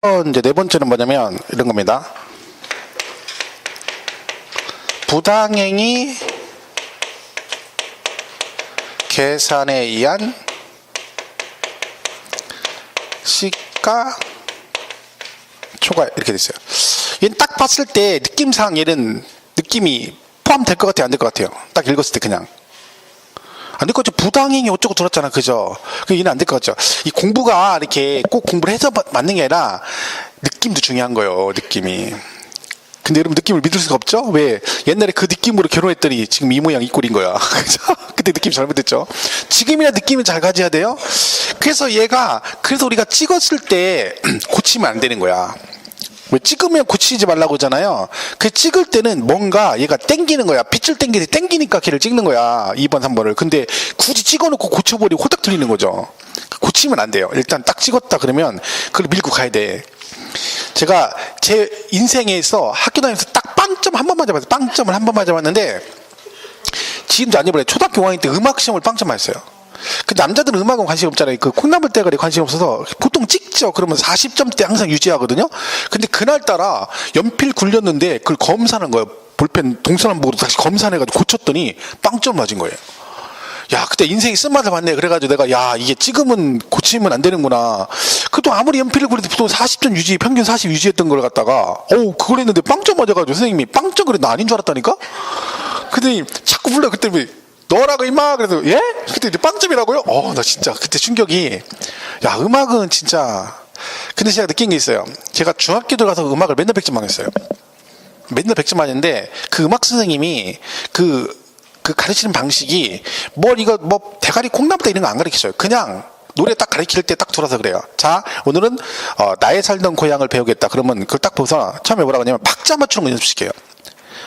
이제 네 번째는 뭐냐면 이런 겁니다. 부당행위 계산에 의한 시가 초과 이렇게 됐어요. 얘는 딱 봤을 때 느낌상 얘는 느낌이 포함될 것 같아요, 안 될 것 같아요? 딱 읽었을 때 그냥 안 될 것 같죠. 부당행위 어쩌고 들었잖아, 그죠? 얘는 안 될 것 같죠. 이 공부가 이렇게 꼭 공부를 해서 맞는 게 아니라 느낌도 중요한 거예요, 느낌이. 근데 여러분 느낌을 믿을 수가 없죠? 왜? 옛날에 그 느낌으로 결혼했더니 지금 이 모양 이 꼴인 거야. 그죠? 그때 느낌 잘못했죠. 지금이야 느낌을 잘 가져야 돼요. 그래서 우리가 찍었을 때 고치면 안 되는 거야. 왜 찍으면 고치지 말라고 하잖아요. 그 찍을 때는 뭔가 얘가 땡기는 거야. 빛을 땡기니까 걔를 찍는 거야. 2번, 3번을. 근데 굳이 찍어놓고 고쳐버리고 홀딱 틀리는 거죠. 고치면 안 돼요. 일단 딱 찍었다 그러면 그걸 밀고 가야 돼. 제가 제 인생에서 학교 다니면서 딱 빵점 한 번만 잡았어요. 빵점을 한 번만 잡았는데 지금도 안 잊어버려요. 초등학교 5학년 때 음악 시험을 빵점 맞았어요. 그 남자들은 음악은 관심 없잖아요. 그 콩나물 대가리 관심 없어서 보통 찍죠. 그러면 40점대 항상 유지하거든요. 근데 그날따라 연필 굴렸는데 그걸 검사하는 거예요. 볼펜 동서남 보고 다시 검사해가지고 고쳤더니 빵점 맞은 거예요. 야, 그때 인생이 쓴맛을 봤네. 그래가지고 내가, 야, 이게 찍으면 고치면 안 되는구나. 그래도 아무리 연필을 그래도 보통 40점 유지, 평균 40 유지했던 걸 갖다가, 그걸 했는데 빵점 맞아가지고 선생님이 빵점 그래, 나 아닌 줄 알았다니까? 근데 자꾸 불러. 그때 너라고 임마. 그래서, 예? 그때 이제 빵점이라고요? 나 진짜 그때 충격이, 야, 음악은 진짜. 근데 제가 느낀 게 있어요. 제가 중학교 들어가서 음악을 맨날 100점 맞았어요. 맨날 100점 맞았는데, 그 음악 선생님이 그 가르치는 방식이 대가리 콩나물다 이런 거 안 가르치셔요. 그냥 노래 딱 가르칠 때 딱 돌아서 그래요. 자, 오늘은 나의 살던 고향을 배우겠다. 그러면 그걸 딱 보고서 처음에 뭐라고 하냐면 박자 맞추는 거 연습시켜요.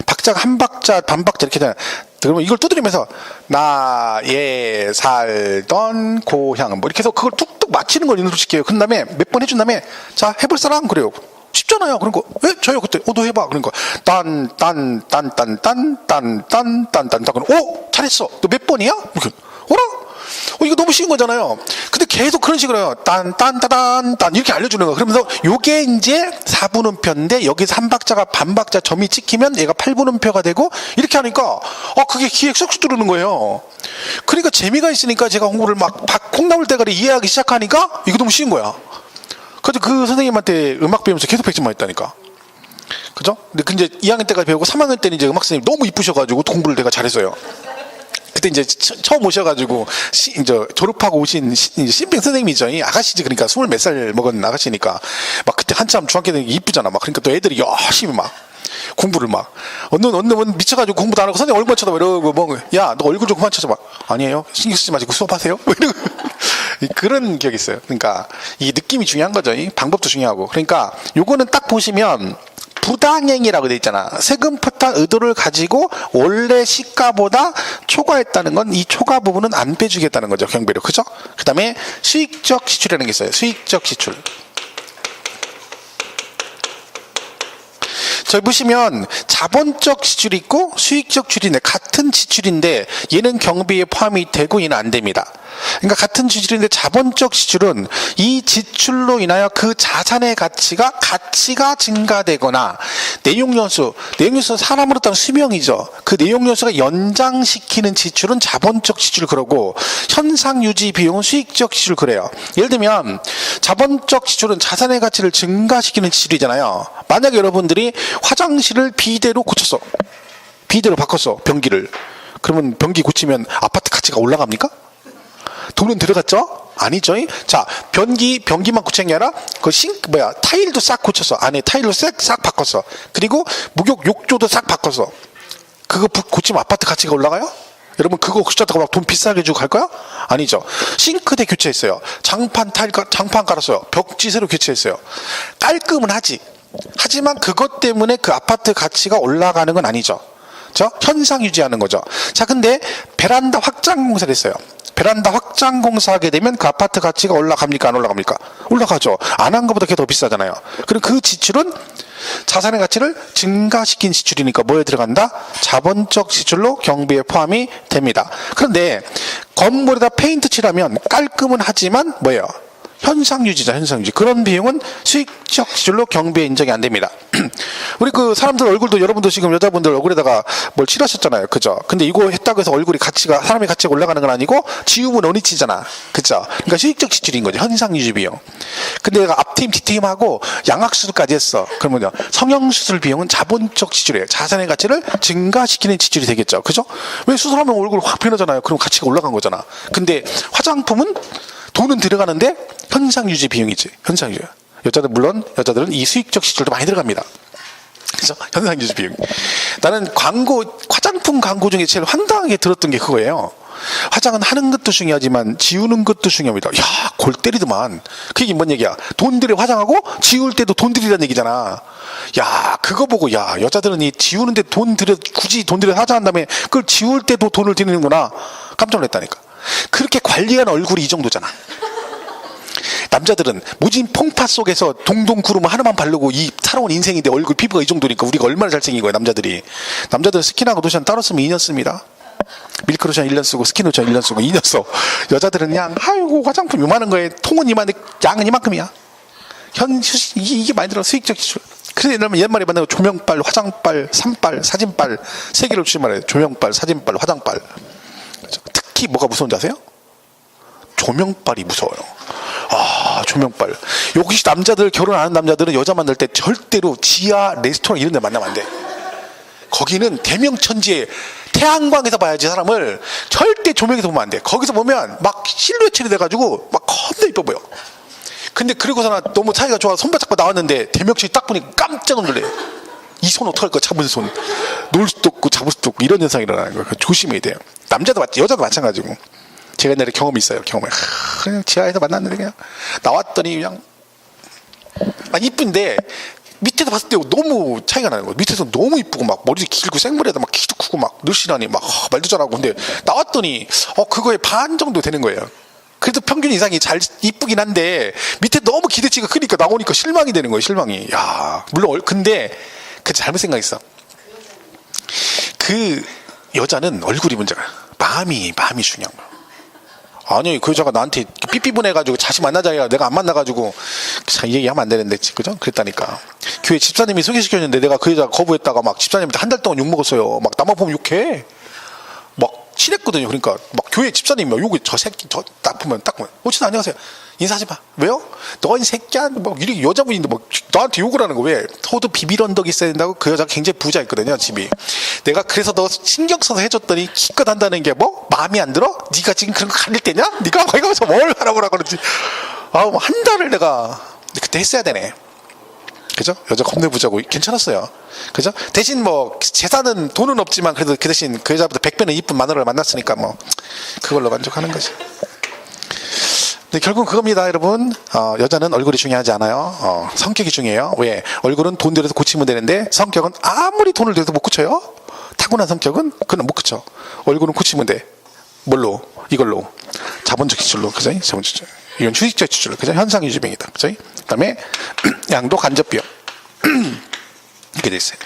박자가 한 박자 반 박자 이렇게 되잖아요. 그러면 이걸 두드리면서 나의 살던 고향 뭐 이렇게 해서 그걸 툭툭 맞히는 걸 연습시켜요. 그 다음에 몇 번 해준 다음에 자, 해볼 사람? 그래요. 쉽잖아요. 그러니까 왜 저요 그때 너 해봐. 그러니까 딴딴딴딴딴딴딴딴딴 그럼 잘했어. 너 몇 번이야? 이렇게 이거 너무 쉬운 거잖아요. 근데 계속 그런 식으로 해요. 딴딴따단 이렇게 알려주는 거야. 그러면서 요게 이제 4분음표인데 여기서 한 박자가 반 박자 점이 찍히면 얘가 8분음표가 되고 이렇게 하니까 그게 귀에 쏙쏙 들어오는 거예요. 그러니까 재미가 있으니까 제가 공부를 막 콩나물 대가리 이해하기 시작하니까 이거 너무 쉬운 거야. 그래서 그 선생님한테 음악 배우면서 계속 100점만 했다니까. 그죠? 근데 이제 2학년 때까지 배우고 3학년 때는 이제 음악 선생님 너무 이쁘셔가지고 공부를 내가 잘했어요. 그때 이제 처음 오셔가지고 이제 졸업하고 오신 신빙 선생님이죠. 이 아가씨지. 그러니까 20 몇 살 먹은 아가씨니까 막 그때 한참 중학교 때는 이쁘잖아. 막 그러니까 또 애들이 열심히 막 공부를 막 어느 미쳐가지고 공부도 안 하고 선생님 얼굴만 쳐다봐 이러고 야 너 얼굴 좀 그만 쳐다봐. 아니에요. 신경 쓰지 마시고 수업하세요. 이러고 그런 기억이 있어요. 그러니까 이 느낌이 중요한 거죠. 이 방법도 중요하고. 그러니까 요거는 딱 보시면 부당행위라고 돼 있잖아. 세금 포탈 의도를 가지고 원래 시가보다 초과했다는 건 이 초과 부분은 안 빼주겠다는 거죠. 경비료. 그죠? 그 다음에 수익적 지출이라는 게 있어요. 수익적 지출. 저기 보시면 자본적 지출이 있고 수익적 지출인데 같은 지출인데 얘는 경비에 포함이 되고 얘는 안 됩니다. 그러니까 같은 지출인데 자본적 지출은 이 지출로 인하여 그 자산의 가치가 증가되거나 내용연수 사람으로 따른 수명이죠. 그 내용연수가 연장시키는 지출은 자본적 지출 그러고 현상유지 비용은 수익적 지출 그래요. 예를 들면 자본적 지출은 자산의 가치를 증가시키는 지출이잖아요. 만약에 여러분들이 화장실을 비대로 고쳤어. 비대로 바꿨어. 변기를. 그러면 변기 고치면 아파트 가치가 올라갑니까? 돈은 들어갔죠? 아니죠. 자, 변기만 고친 게 아니라 타일도 싹 고쳤어. 안에 타일로 싹 바꿨어. 그리고 목욕 욕조도 싹 바꿨어. 그거 고치면 아파트 가치가 올라가요? 여러분 그거 고쳤다가 막 돈 비싸게 주고 갈 거야? 아니죠. 싱크대 교체했어요. 장판 깔았어요. 벽지 새로 교체했어요. 깔끔은 하지. 하지만 그것 때문에 그 아파트 가치가 올라가는 건 아니죠. 현상 유지하는 거죠. 자, 근데 베란다 확장 공사를 했어요. 베란다 확장 공사하게 되면 그 아파트 가치가 올라갑니까? 안 올라갑니까? 올라가죠. 안 한 것보다 그게 더 비싸잖아요. 그리고 그 지출은 자산의 가치를 증가시킨 지출이니까 뭐에 들어간다? 자본적 지출로 경비에 포함이 됩니다. 그런데 건물에다 페인트 칠하면 깔끔은 하지만 뭐예요? 현상 유지자, 현상 유지. 그런 비용은 수익적 지출로 경비에 인정이 안 됩니다. 우리 그 사람들 얼굴도 여러분도 지금 여자분들 얼굴에다가 뭘 칠하셨잖아요. 그죠? 근데 이거 했다고 해서 얼굴이 가치가, 사람의 가치가 올라가는 건 아니고 지우면 원위치잖아. 그죠? 그러니까 수익적 지출인 거죠. 현상 유지 비용. 근데 내가 앞팀, 뒷팀하고 양악수술까지 했어. 그러면요. 성형수술 비용은 자본적 지출이에요. 자산의 가치를 증가시키는 지출이 되겠죠. 그죠? 왜 수술하면 얼굴 확 변하잖아요. 그럼 가치가 올라간 거잖아. 근데 화장품은 돈은 들어가는데 현상 유지 비용이지. 현상 유지. 물론 여자들은 이 수익적 지출도 많이 들어갑니다. 그래서 현상 유지 비용. 나는 화장품 광고 중에 제일 황당하게 들었던 게 그거예요. 화장은 하는 것도 중요하지만 지우는 것도 중요합니다. 야, 골 때리더만. 그게 뭔 얘기야? 돈 들여 화장하고 지울 때도 돈 들이라는 얘기잖아. 야, 그거 보고 야, 여자들은 이 지우는데 굳이 돈 들여 화장한 다음에 그걸 지울 때도 돈을 들이는구나. 깜짝 놀랐다니까. 그렇게 관리한 얼굴이 이 정도잖아. 남자들은 무진 퐁파 속에서 동동 구름 하나만 바르고 이 살아온 인생인데 얼굴 피부가 이 정도니까 우리가 얼마나 잘생긴 거야, 남자들이. 남자들은 스킨하고 로션 따로 쓰면 2년 씁니다. 밀크로션 1년 쓰고 스킨로션 1년 쓰고 2년 써. 여자들은 그냥 아이고 화장품 요만한 거에 통은 이만한데 양은 이만큼이야. 이게 많이 들어. 수익적 지출. 그래서 옛말에 만나고 조명빨, 화장빨, 산빨, 사진빨 3개를 주지 말아요. 조명빨, 사진빨, 화장빨. 특히 뭐가 무서운지 아세요? 조명빨이 무서워요. 아, 조명빨. 역시 남자들, 결혼 안 하는 남자들은 여자 만날 때 절대로 지하 레스토랑 이런 데 만나면 안 돼. 거기는 대명천지에 태양광에서 봐야지 사람을. 절대 조명에서 보면 안 돼. 거기서 보면 막 실루엣 처리돼가지고 막 겁나 이뻐 보여. 근데 그러고서나 너무 사이가 좋아서 손바닥 나왔는데 대명천지 딱 보니 깜짝 놀래. 이 손 어떡할 거야, 잡은 손. 놓을 수도 없고 잡을 수도 없고 이런 현상이 일어나는 거예요. 조심해야 돼요. 남자도 여자도 마찬가지고. 제가 옛날에 경험이 있어요. 그냥 지하에서 만났는데 그냥 나왔더니 그냥 이쁜데 밑에서 봤을 때 너무 차이가 나는 거예요. 밑에서 너무 이쁘고 막 머리 길고 생머리에다 막 키도 크고 막 늘씬하니 막 말도 잘하고. 근데 나왔더니 그거의 반 정도 되는 거예요. 그래도 평균 이상이 이쁘긴 한데 밑에 너무 기대치가 크니까 나오니까 실망이 되는 거예요. 실망이. 야, 물론 근데 그 잘못 생각했어. 그 여자는 얼굴이 문제가 마음이 중요한 거야. 아니 그 여자가 나한테 삐삐분해가지고 다시 만나자 해야 내가 안 만나가지고 이 얘기하면 안 되는데, 그죠? 그랬다니까. 교회 집사님이 소개시켰는데 내가 그 여자 거부했다가 막 집사님한테 한 달 동안 욕먹었어요. 막 나만 보면 욕해. 막 친했거든요. 그러니까 막 교회 집사님이 막 욕을 저 새끼 저 딱 보면 오신 안녕하세요. 인사하지 마. 왜요? 너 이 새끼야. 뭐 이렇게 여자분인데 뭐 나한테 욕을 하는 거 왜? 저도 비빌 언덕이 있어야 된다고. 그 여자가 굉장히 부자였거든요, 집이. 내가 그래서 너 신경 써서 해줬더니 기껏 한다는 게 뭐? 마음이 안 들어? 네가 지금 그런 거 가릴 때냐? 네가 거기 가서 뭘 하라고 그러지? 뭐 한 달을 내가 그때 했어야 되네. 그죠? 여자 겁내 부자고 괜찮았어요. 그죠? 대신 뭐 재산은 돈은 없지만 그래도 그 대신 그 여자보다 100배는 이쁜 마누라를 만났으니까 뭐 그걸로 만족하는 거지. 근데 결국은 그겁니다, 여러분. 여자는 얼굴이 중요하지 않아요. 성격이 중요해요. 왜? 얼굴은 돈 들여서 고치면 되는데 성격은 아무리 돈을 들여도 못 고쳐요. 타고난 성격은 그건 못 고쳐. 얼굴은 고치면 돼. 뭘로? 이걸로. 자본적 지출로. 그죠? 자본적 지출. 이건 휴식적 지출. 그죠? 현상 유지비용이다. 그죠? 그 다음에 양도 간접 비용. 이렇게 돼 있어요.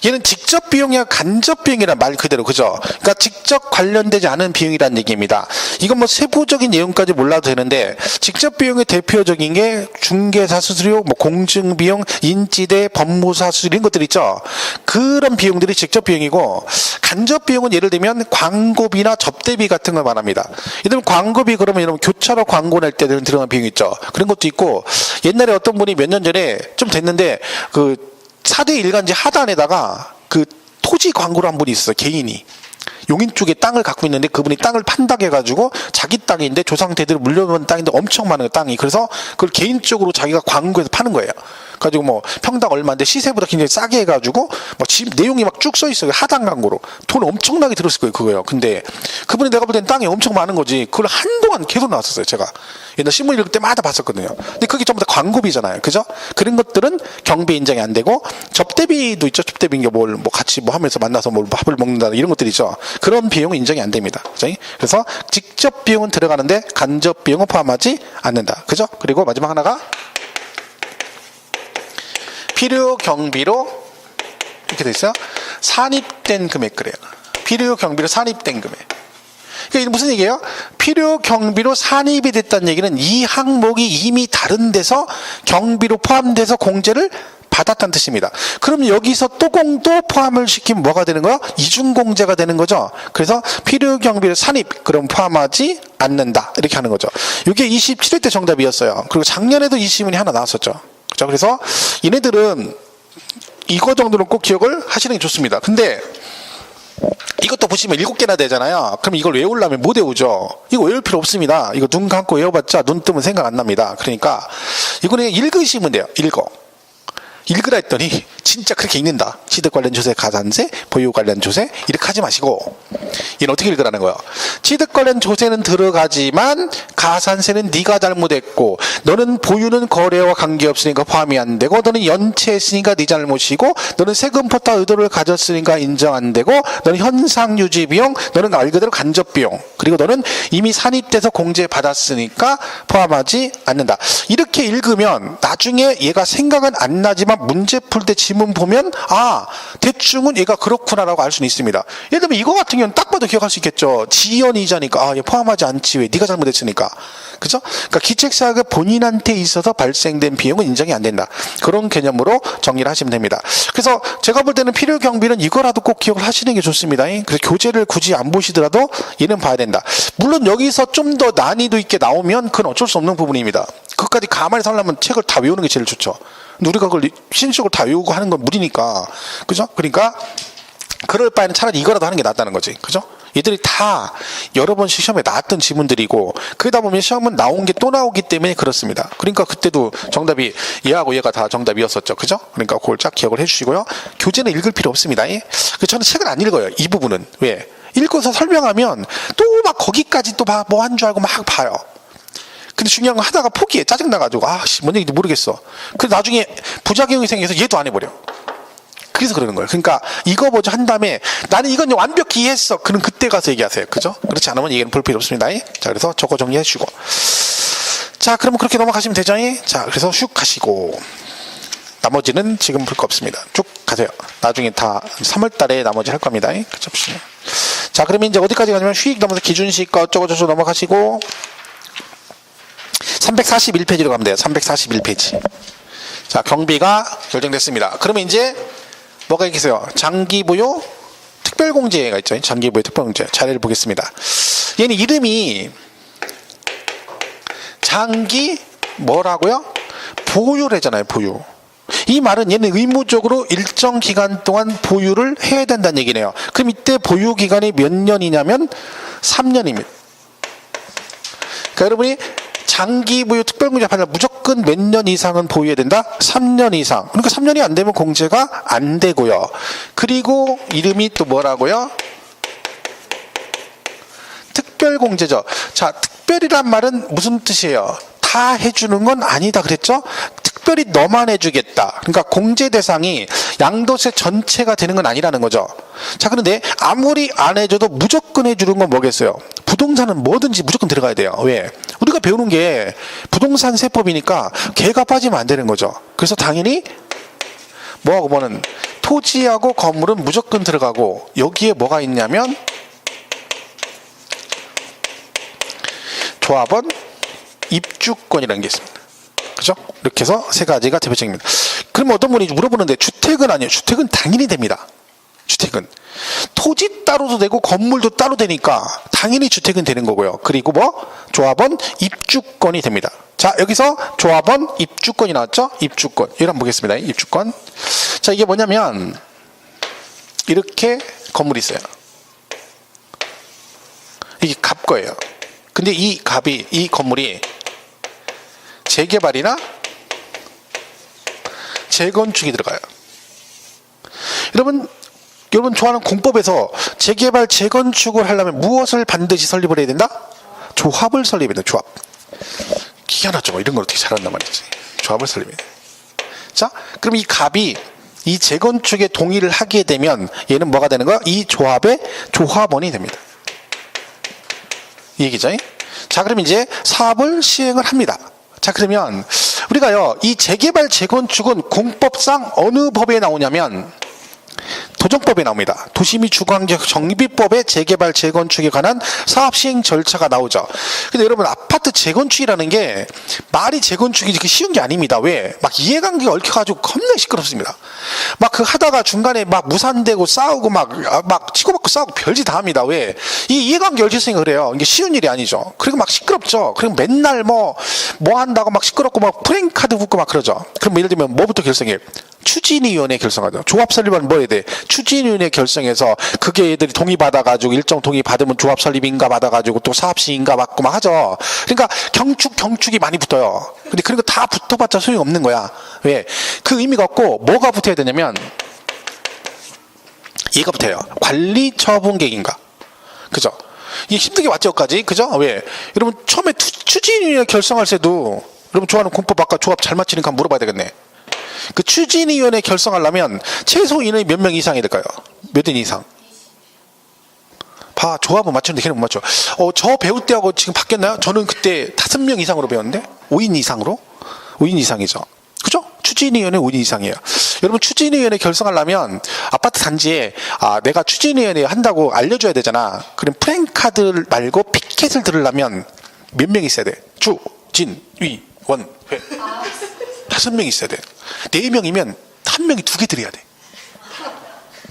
얘는 직접 비용이야 간접 비용이란 말 그대로. 그죠? 그러니까 직접 관련되지 않은 비용이라는 얘기입니다. 이건 뭐 세부적인 내용까지 몰라도 되는데 직접 비용의 대표적인 게 중개사 수수료, 뭐 공증 비용, 인지대, 법무사 수수료 이런 것들 있죠. 그런 비용들이 직접 비용이고, 간접 비용은 예를 들면 광고비나 접대비 같은 걸 말합니다. 예를 들면 광고비 그러면 여러분 교차로 광고 낼 때 들어가는 비용 있죠. 그런 것도 있고, 옛날에 어떤 분이 몇 년 전에 좀 됐는데 그 4대 일간지 하단에다가 그 토지 광고를 한 분이 있어요. 개인이. 용인 쪽에 땅을 갖고 있는데 그분이 땅을 판다고 해가지고 자기 땅인데 조상대대로 물려받은 땅인데 엄청 많은 땅이. 그래서 그걸 개인적으로 자기가 광고해서 파는 거예요. 가지고 뭐 평당 얼마인데 시세보다 굉장히 싸게 해가지고 뭐 집 내용이 막 쭉 써 있어요. 하단 광고로 돈 엄청나게 들었을 거예요. 그거요. 근데 그분이 내가 볼 땐 땅이 엄청 많은 거지. 그걸 한동안 계속 나왔었어요. 제가 옛날 신문 읽을 때마다 봤었거든요. 근데 그게 전부 다 광고비잖아요. 그죠? 그런 것들은 경비 인정이 안 되고, 접대비도 있죠. 접대비인 게 뭐 같이 뭐 하면서 만나서 뭐 밥을 먹는다 이런 것들 있죠. 그런 비용은 인정이 안 됩니다. 그죠? 그래서 직접 비용은 들어가는데 간접 비용은 포함하지 않는다. 그죠? 그리고 마지막 하나가 필요 경비로 이렇게 돼 있어요. 산입된 금액. 그래요. 필요 경비로 산입된 금액. 그러니까 무슨 얘기예요? 필요 경비로 산입이 됐다는 얘기는 이 항목이 이미 다른 데서 경비로 포함돼서 공제를 받았다는 뜻입니다. 그럼 여기서 또 공도 포함을 시키면 뭐가 되는 거야? 이중공제가 되는 거죠. 그래서 필요 경비를 산입, 그럼 포함하지 않는다. 이렇게 하는 거죠. 이게 27회 때 정답이었어요. 그리고 작년에도 이 시문이 하나 나왔었죠. 그렇죠? 그래서 얘네들은 이거 정도는 꼭 기억을 하시는 게 좋습니다. 근데 이것도 보시면 7개나 되잖아요. 그럼 이걸 외우려면 못 외우죠. 이거 외울 필요 없습니다. 이거 눈 감고 외워봤자 눈 뜨면 생각 안 납니다. 그러니까 이거는 읽으시면 돼요. 읽으라 했더니 진짜 그렇게 읽는다. 취득 관련 조세, 가산세, 보유 관련 조세 이렇게 하지 마시고 얘는 어떻게 읽으라는 거예요? 취득 관련 조세는 들어가지만 가산세는 네가 잘못했고 너는 보유는 거래와 관계없으니까 포함이 안 되고 너는 연체했으니까 네 잘못이고 너는 세금 포타 의도를 가졌으니까 인정 안 되고 너는 현상 유지 비용, 너는 말 그대로 간접 비용, 그리고 너는 이미 산입돼서 공제 받았으니까 포함하지 않는다. 이렇게 읽으면 나중에 얘가 생각은 안 나지만 문제 풀 때 지문 보면 대충은 얘가 그렇구나라고 알 수는 있습니다. 예를 들면 이거 같은 경우는 딱 봐도 기억할 수 있겠죠. 지연이자니까 얘 포함하지 않지 왜 네가 잘못했으니까. 그죠? 그러니까 기책사가 본인한테 있어서 발생된 비용은 인정이 안 된다. 그런 개념으로 정리를 하시면 됩니다. 그래서 제가 볼 때는 필요 경비는 이거라도 꼭 기억을 하시는 게 좋습니다. 그래서 교재를 굳이 안 보시더라도 얘는 봐야 된다. 물론 여기서 좀 더 난이도 있게 나오면 그건 어쩔 수 없는 부분입니다. 그것까지 가만히 살려면 책을 다 외우는 게 제일 좋죠. 근데 우리가 그걸 신식으로 다 외우고 하는 건 무리니까. 그죠? 그러니까 그럴 바에는 차라리 이거라도 하는 게 낫다는 거지. 그죠? 얘들이 다 여러 번씩 시험에 나왔던 지문들이고 그러다 보면 시험은 나온 게 또 나오기 때문에 그렇습니다. 그러니까 그때도 정답이 얘하고 얘가 다 정답이었었죠. 그죠? 그러니까 그걸 쫙 기억을 해주시고요. 교재는 읽을 필요 없습니다. 저는 책을 안 읽어요. 이 부분은. 왜? 읽어서 설명하면 또 막 거기까지 또 뭐 한 줄 알고 막 봐요. 근데 중요한 건 하다가 포기해. 짜증나가지고 뭔 얘기인지 모르겠어. 그래서 나중에 부작용이 생겨서 얘도 안 해버려. 그래서 그러는 거예요. 그러니까 이거 먼저 한 다음에 나는 이건 완벽히 이해했어. 그럼 그때 가서 얘기하세요. 그죠? 그렇지 않으면 얘기는 볼 필요 없습니다. 자, 그래서 저거 정리해 주시고. 자, 그러면 그렇게 넘어가시면 되죠. 자, 그래서 슉 가시고. 나머지는 지금 볼 거 없습니다. 쭉 가세요. 나중에 다 3월 달에 나머지 할 겁니다. 그죠? 자, 그러면 이제 어디까지 가냐면 휙 넘어서 기준시가 어쩌고저쩌고 넘어가시고 341페이지로 가면 돼요. 341페이지. 자, 경비가 결정됐습니다. 그러면 이제 뭐가 있겠어요? 장기부요 특별공제가 있죠. 장기부요 특별공제. 자료를 보겠습니다. 얘는 이름이 장기 뭐라고요? 보유래잖아요. 보유. 이 말은 얘는 의무적으로 일정 기간 동안 보유를 해야 된다는 얘기네요. 그럼 이때 보유 기간이 몇 년이냐면 3년입니다. 그러니까 여러분이 장기 보유 특별공제 받으면 무조건 몇 년 이상은 보유해야 된다? 3년 이상. 그러니까 3년이 안 되면 공제가 안 되고요. 그리고 이름이 또 뭐라고요? 특별공제죠. 자, 특별이란 말은 무슨 뜻이에요? 다 해주는 건 아니다 그랬죠? 특별히 너만 해주겠다. 그러니까 공제 대상이 양도세 전체가 되는 건 아니라는 거죠. 자, 그런데 아무리 안 해줘도 무조건 해주는 건 뭐겠어요? 부동산은 뭐든지 무조건 들어가야 돼요. 왜? 우리가 배우는 게 부동산 세법이니까 개가 빠지면 안 되는 거죠. 그래서 당연히 뭐하고 뭐는 토지하고 건물은 무조건 들어가고 여기에 뭐가 있냐면 조합원 입주권이라는 게 있습니다. 그죠? 이렇게 해서 세 가지가 대표적입니다. 그러면 어떤 분이 물어보는데 주택은 아니에요. 주택은 당연히 됩니다. 주택은 토지 따로도 되고 건물도 따로 되니까 당연히 주택은 되는 거고요. 그리고 조합원 입주권이 됩니다. 자, 여기서 조합원 입주권이 나왔죠? 입주권. 이걸 한번 보겠습니다. 입주권. 자, 이게 뭐냐면 이렇게 건물이 있어요. 이게 갑 거예요. 근데 이 건물이 재개발이나 재건축이 들어가요. 여러분 좋아하는 공법에서 재개발, 재건축을 하려면 무엇을 반드시 설립을 해야 된다? 조합을 설립해야 된다. 조합. 희한하죠. 이런 걸 어떻게 잘한단 말이지. 조합을 설립해야 돼. 자, 그럼 이 갑이 이 재건축에 동의를 하게 되면 얘는 뭐가 되는 거야? 이 조합의 조합원이 됩니다. 이 얘기죠. 자, 그럼 이제 사업을 시행을 합니다. 자, 그러면 우리가요, 이 재개발, 재건축은 공법상 어느 법에 나오냐면 도정법에 나옵니다. 도시 및 주거환경 정비법의 재개발 재건축에 관한 사업 시행 절차가 나오죠. 근데 여러분 아파트 재건축이라는 게 말이 재건축이 그렇게 쉬운 게 아닙니다. 왜? 막 이해관계가 얽혀가지고 겁나 시끄럽습니다. 막 그 하다가 중간에 막 무산되고 싸우고 막 치고받고 싸우고 별짓 다 합니다. 왜? 이 이해관계 얽혀있으니까 그래요. 이게 쉬운 일이 아니죠. 그리고 막 시끄럽죠. 그리고 맨날 뭐 한다고 막 시끄럽고 막 프랭카드 붙고 막 그러죠. 그럼 예를 들면 뭐부터 결성해? 추진위원회 결성하죠. 조합 설립은 뭐 해야 돼? 추진위원회 결성해서 그게 애들이 동의 받아가지고 일정 동의 받으면 조합 설립인가 받아가지고 또 사업시인가 받고 막 하죠. 그러니까 경축이 많이 붙어요. 근데 그런 거 다 붙어봤자 소용이 없는 거야. 왜? 그 의미가 없고 뭐가 붙어야 되냐면 얘가 붙어요. 관리처분계획인가. 그죠? 이게 힘들게 왔죠, 여기까지. 그죠? 왜? 여러분 처음에 추진위원회 결성할 때도 여러분 좋아하는 공법 아까 조합 잘 맞히니까 한번 물어봐야 되겠네. 그 추진위원회 결성하려면 최소 인원이 몇 명 이상이 될까요? 몇 인 이상? 봐, 조합은 맞추는데 걔는 못 맞춰. 저 배울 때하고 지금 바뀌었나요? 저는 그때 5명 이상으로 배웠는데 5인 이상으로? 5인 이상이죠. 그죠? 추진위원회 5인 이상이에요. 여러분 추진위원회 결성하려면 아파트 단지에 내가 추진위원회 한다고 알려줘야 되잖아. 그럼 프랭카드 말고 피켓을 들으려면 몇 명 있어야 돼? 추진위원회 5명 있어야 돼. 4명이면 1명이 2개 드려야 돼.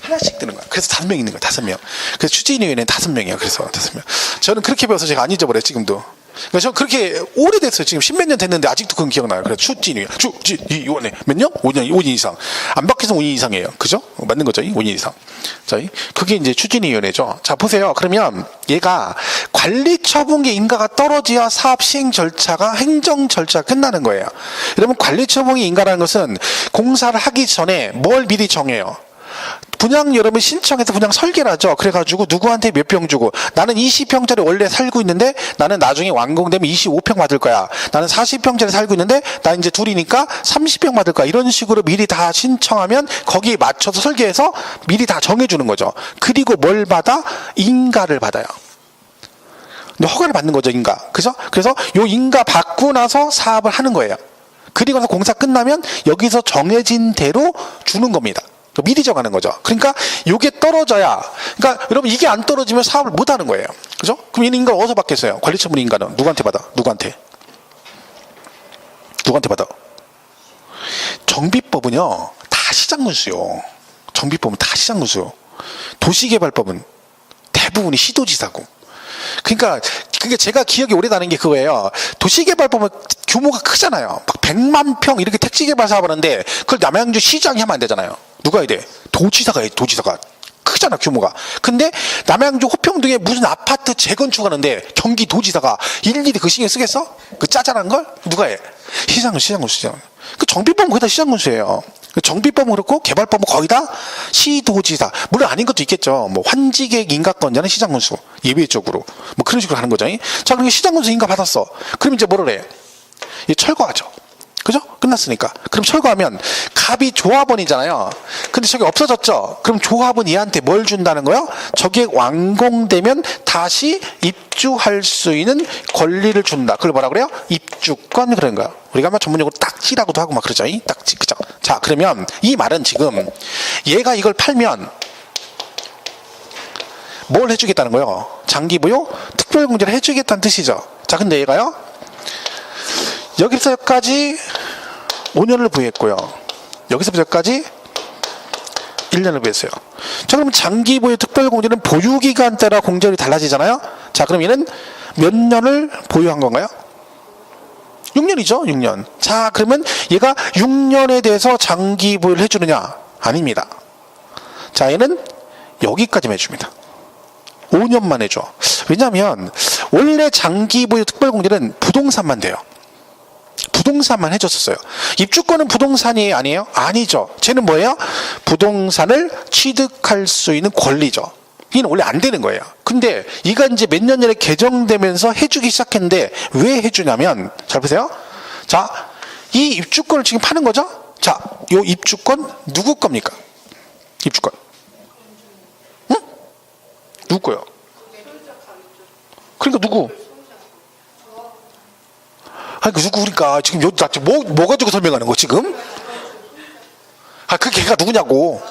하나씩 드는 거야. 그래서 5명 있는 거야. 5명. 그래서 추진위원회는 5명이야. 그래서 5명. 저는 그렇게 배워서 제가 안 잊어버려요. 지금도. 그러니까 저 그렇게 오래됐어요. 지금 10몇 년 됐는데 아직도 그건 기억나요. 그래서 추진위원회 몇 년? 5인 이상. 안 바뀌어서 5인 이상이에요. 그죠? 맞는 거죠? 5인 이상. 자, 그게 이제 추진위원회죠. 자, 보세요. 그러면 얘가 관리처분계 인가가 떨어져야 사업 시행 절차가 행정 절차가 끝나는 거예요. 여러분 관리처분계 인가라는 것은 공사를 하기 전에 뭘 미리 정해요. 분양 여러분 신청해서 분양 설계를 하죠. 그래가지고 누구한테 몇 평 주고 나는 20평짜리 원래 살고 있는데 나는 나중에 완공되면 25평 받을 거야. 나는 40평짜리 살고 있는데 나 이제 둘이니까 30평 받을 거야. 이런 식으로 미리 다 신청하면 거기에 맞춰서 설계해서 미리 다 정해주는 거죠. 그리고 뭘 받아? 인가를 받아요. 근데 허가를 받는 거죠, 인가. 그죠? 그래서 요 인가 받고 나서 사업을 하는 거예요. 그리고 나서 공사 끝나면 여기서 정해진 대로 주는 겁니다. 미리 정하는 거죠. 그러니까 이게 떨어져야, 그러니까 여러분 이게 안 떨어지면 사업을 못 하는 거예요. 그죠? 그럼 이 인가를 어디서 받겠어요? 관리처분 인가는 누구한테 받아? 누구한테 받아? 정비법은요 다 시장군수요. 정비법은 다 시장군수요. 도시개발법은 대부분이 시도지사고. 그러니까 그게 제가 기억이 오래나는 게 그거예요. 도시개발법은 규모가 크잖아요. 막 100만 평 이렇게 택지개발 사업을 하는데 그걸 남양주 시장이 하면 안 되잖아요. 누가 해야 돼? 도지사가 해. 도지사가. 크잖아 규모가. 근데 남양주 호평동에 무슨 아파트 재건축하는데 경기도지사가 일일이 그 신경 쓰겠어? 그 짜잘한 걸? 누가 해? 시장. 그 정비법은 거의 다 시장군수예요. 정비법은 그렇고 개발법은 거의 다 시도지사. 물론 아닌 것도 있겠죠. 뭐 환지객 인가권자는 시장군수 예외적으로 뭐 그런 식으로 하는 거죠. 자, 그러니까 시장군수 인가 받았어. 그럼 이제 뭐를 해? 철거하죠. 그죠? 끝났으니까. 그럼 철거하면 갑이 조합원이잖아요. 근데 저게 없어졌죠. 그럼 조합은 얘한테 뭘 준다는 거예요? 저게 완공되면 다시 입주할 수 있는 권리를 준다. 그걸 뭐라 그래요? 입주권 그런 거야. 우리가 아마 전문용어로 딱지라고도 하고 막 그러죠. 딱지. 그죠? 자, 그러면 이 말은 지금 얘가 이걸 팔면 뭘 해주겠다는 거예요? 장기부여 특별공제를 해주겠다는 뜻이죠. 자, 근데 얘가요 여기서 여기까지 5년을 부여했고요. 여기서부터 여기까지 1년을 부여했어요. 자, 그럼 장기부여 특별공제는 보유기간 따라 공제율이 달라지잖아요. 자, 그럼 얘는 몇 년을 보유한 건가요? 6년이죠. 6년. 자, 그러면 얘가 6년에 대해서 장기부여를 해주느냐? 아닙니다. 자, 얘는 여기까지만 해줍니다. 5년만 해줘. 왜냐하면 원래 장기부여 특별공제는 부동산만 돼요. 부동산만 해줬었어요. 입주권은 부동산이 아니에요? 아니죠. 쟤는 뭐예요? 부동산을 취득할 수 있는 권리죠. 이는 원래 안 되는 거예요. 근데 이가 이제 몇 년 전에 개정되면서 해주기 시작했는데 왜 해주냐면 잘 보세요. 자, 이 입주권을 지금 파는 거죠? 자, 요 입주권 누구 겁니까? 입주권. 응? 누구 거요? 그러니까 누구? 아니, 누구니까 지금 뭐 가지고 설명하는 거 지금? 그 걔가 누구냐고.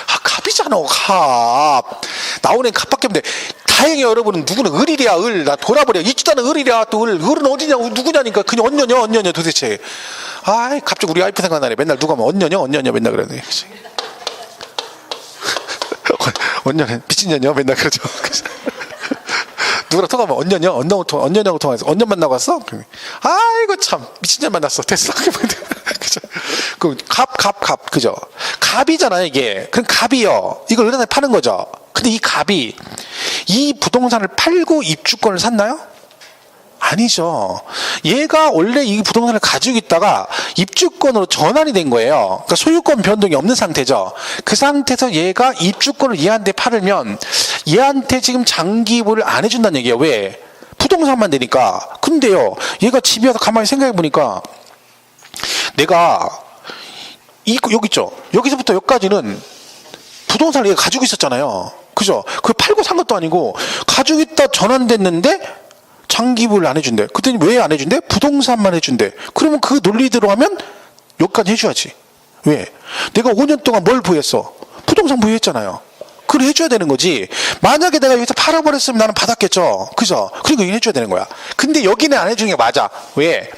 갑이잖아, 갑. 나오는 갑밖에 없는데. 다행히 여러분은 누구는 을이랴, 을. 나 돌아버려. 있지도 않은 을이랴, 또 을. 을은 어디냐고, 누구냐니까. 그냥 언녀냐, 도대체. 아이, 갑자기 우리 와이프 생각나네. 맨날 누가 하면 언녀냐, 맨날 그러네. 언녀는 미친년이요? 맨날 그러죠. 누구랑 통화하면 언녀냐고 통화해서 언녀 만나고 왔어? 아이고 참 미친년 만났어. 됐어. 그죠? 그 갑 그죠? 갑이잖아요 이게. 그럼 갑이요. 이걸 은행에 파는 거죠. 근데 이 갑이 이 부동산을 팔고 입주권을 샀나요? 아니죠. 얘가 원래 이 부동산을 가지고 있다가 입주권으로 전환이 된 거예요. 그러니까 소유권 변동이 없는 상태죠. 그 상태에서 얘가 입주권을 얘한테 팔으면 얘한테 지금 장기보를 안 해준다는 얘기예요. 왜? 부동산만 되니까. 근데요, 얘가 집에 와서 가만히 생각해 보니까 내가 여기 있죠. 여기서부터 여기까지는 부동산을 얘가 가지고 있었잖아요. 그죠? 그걸 팔고 산 것도 아니고 가지고 있다 전환됐는데 장기보를 안 해준대. 그랬더니 왜 안 해준대? 부동산만 해준대. 그러면 그 논리대로 하면 여기까지 해줘야지. 왜? 내가 5년 동안 뭘 보유했어? 부동산 보유했잖아요. 그걸 해줘야 되는 거지. 만약에 내가 여기서 팔아버렸으면 나는 받았겠죠. 그죠? 그러니까 여기는 해줘야 되는 거야. 근데 여기는 안 해주는 게 맞아. 왜?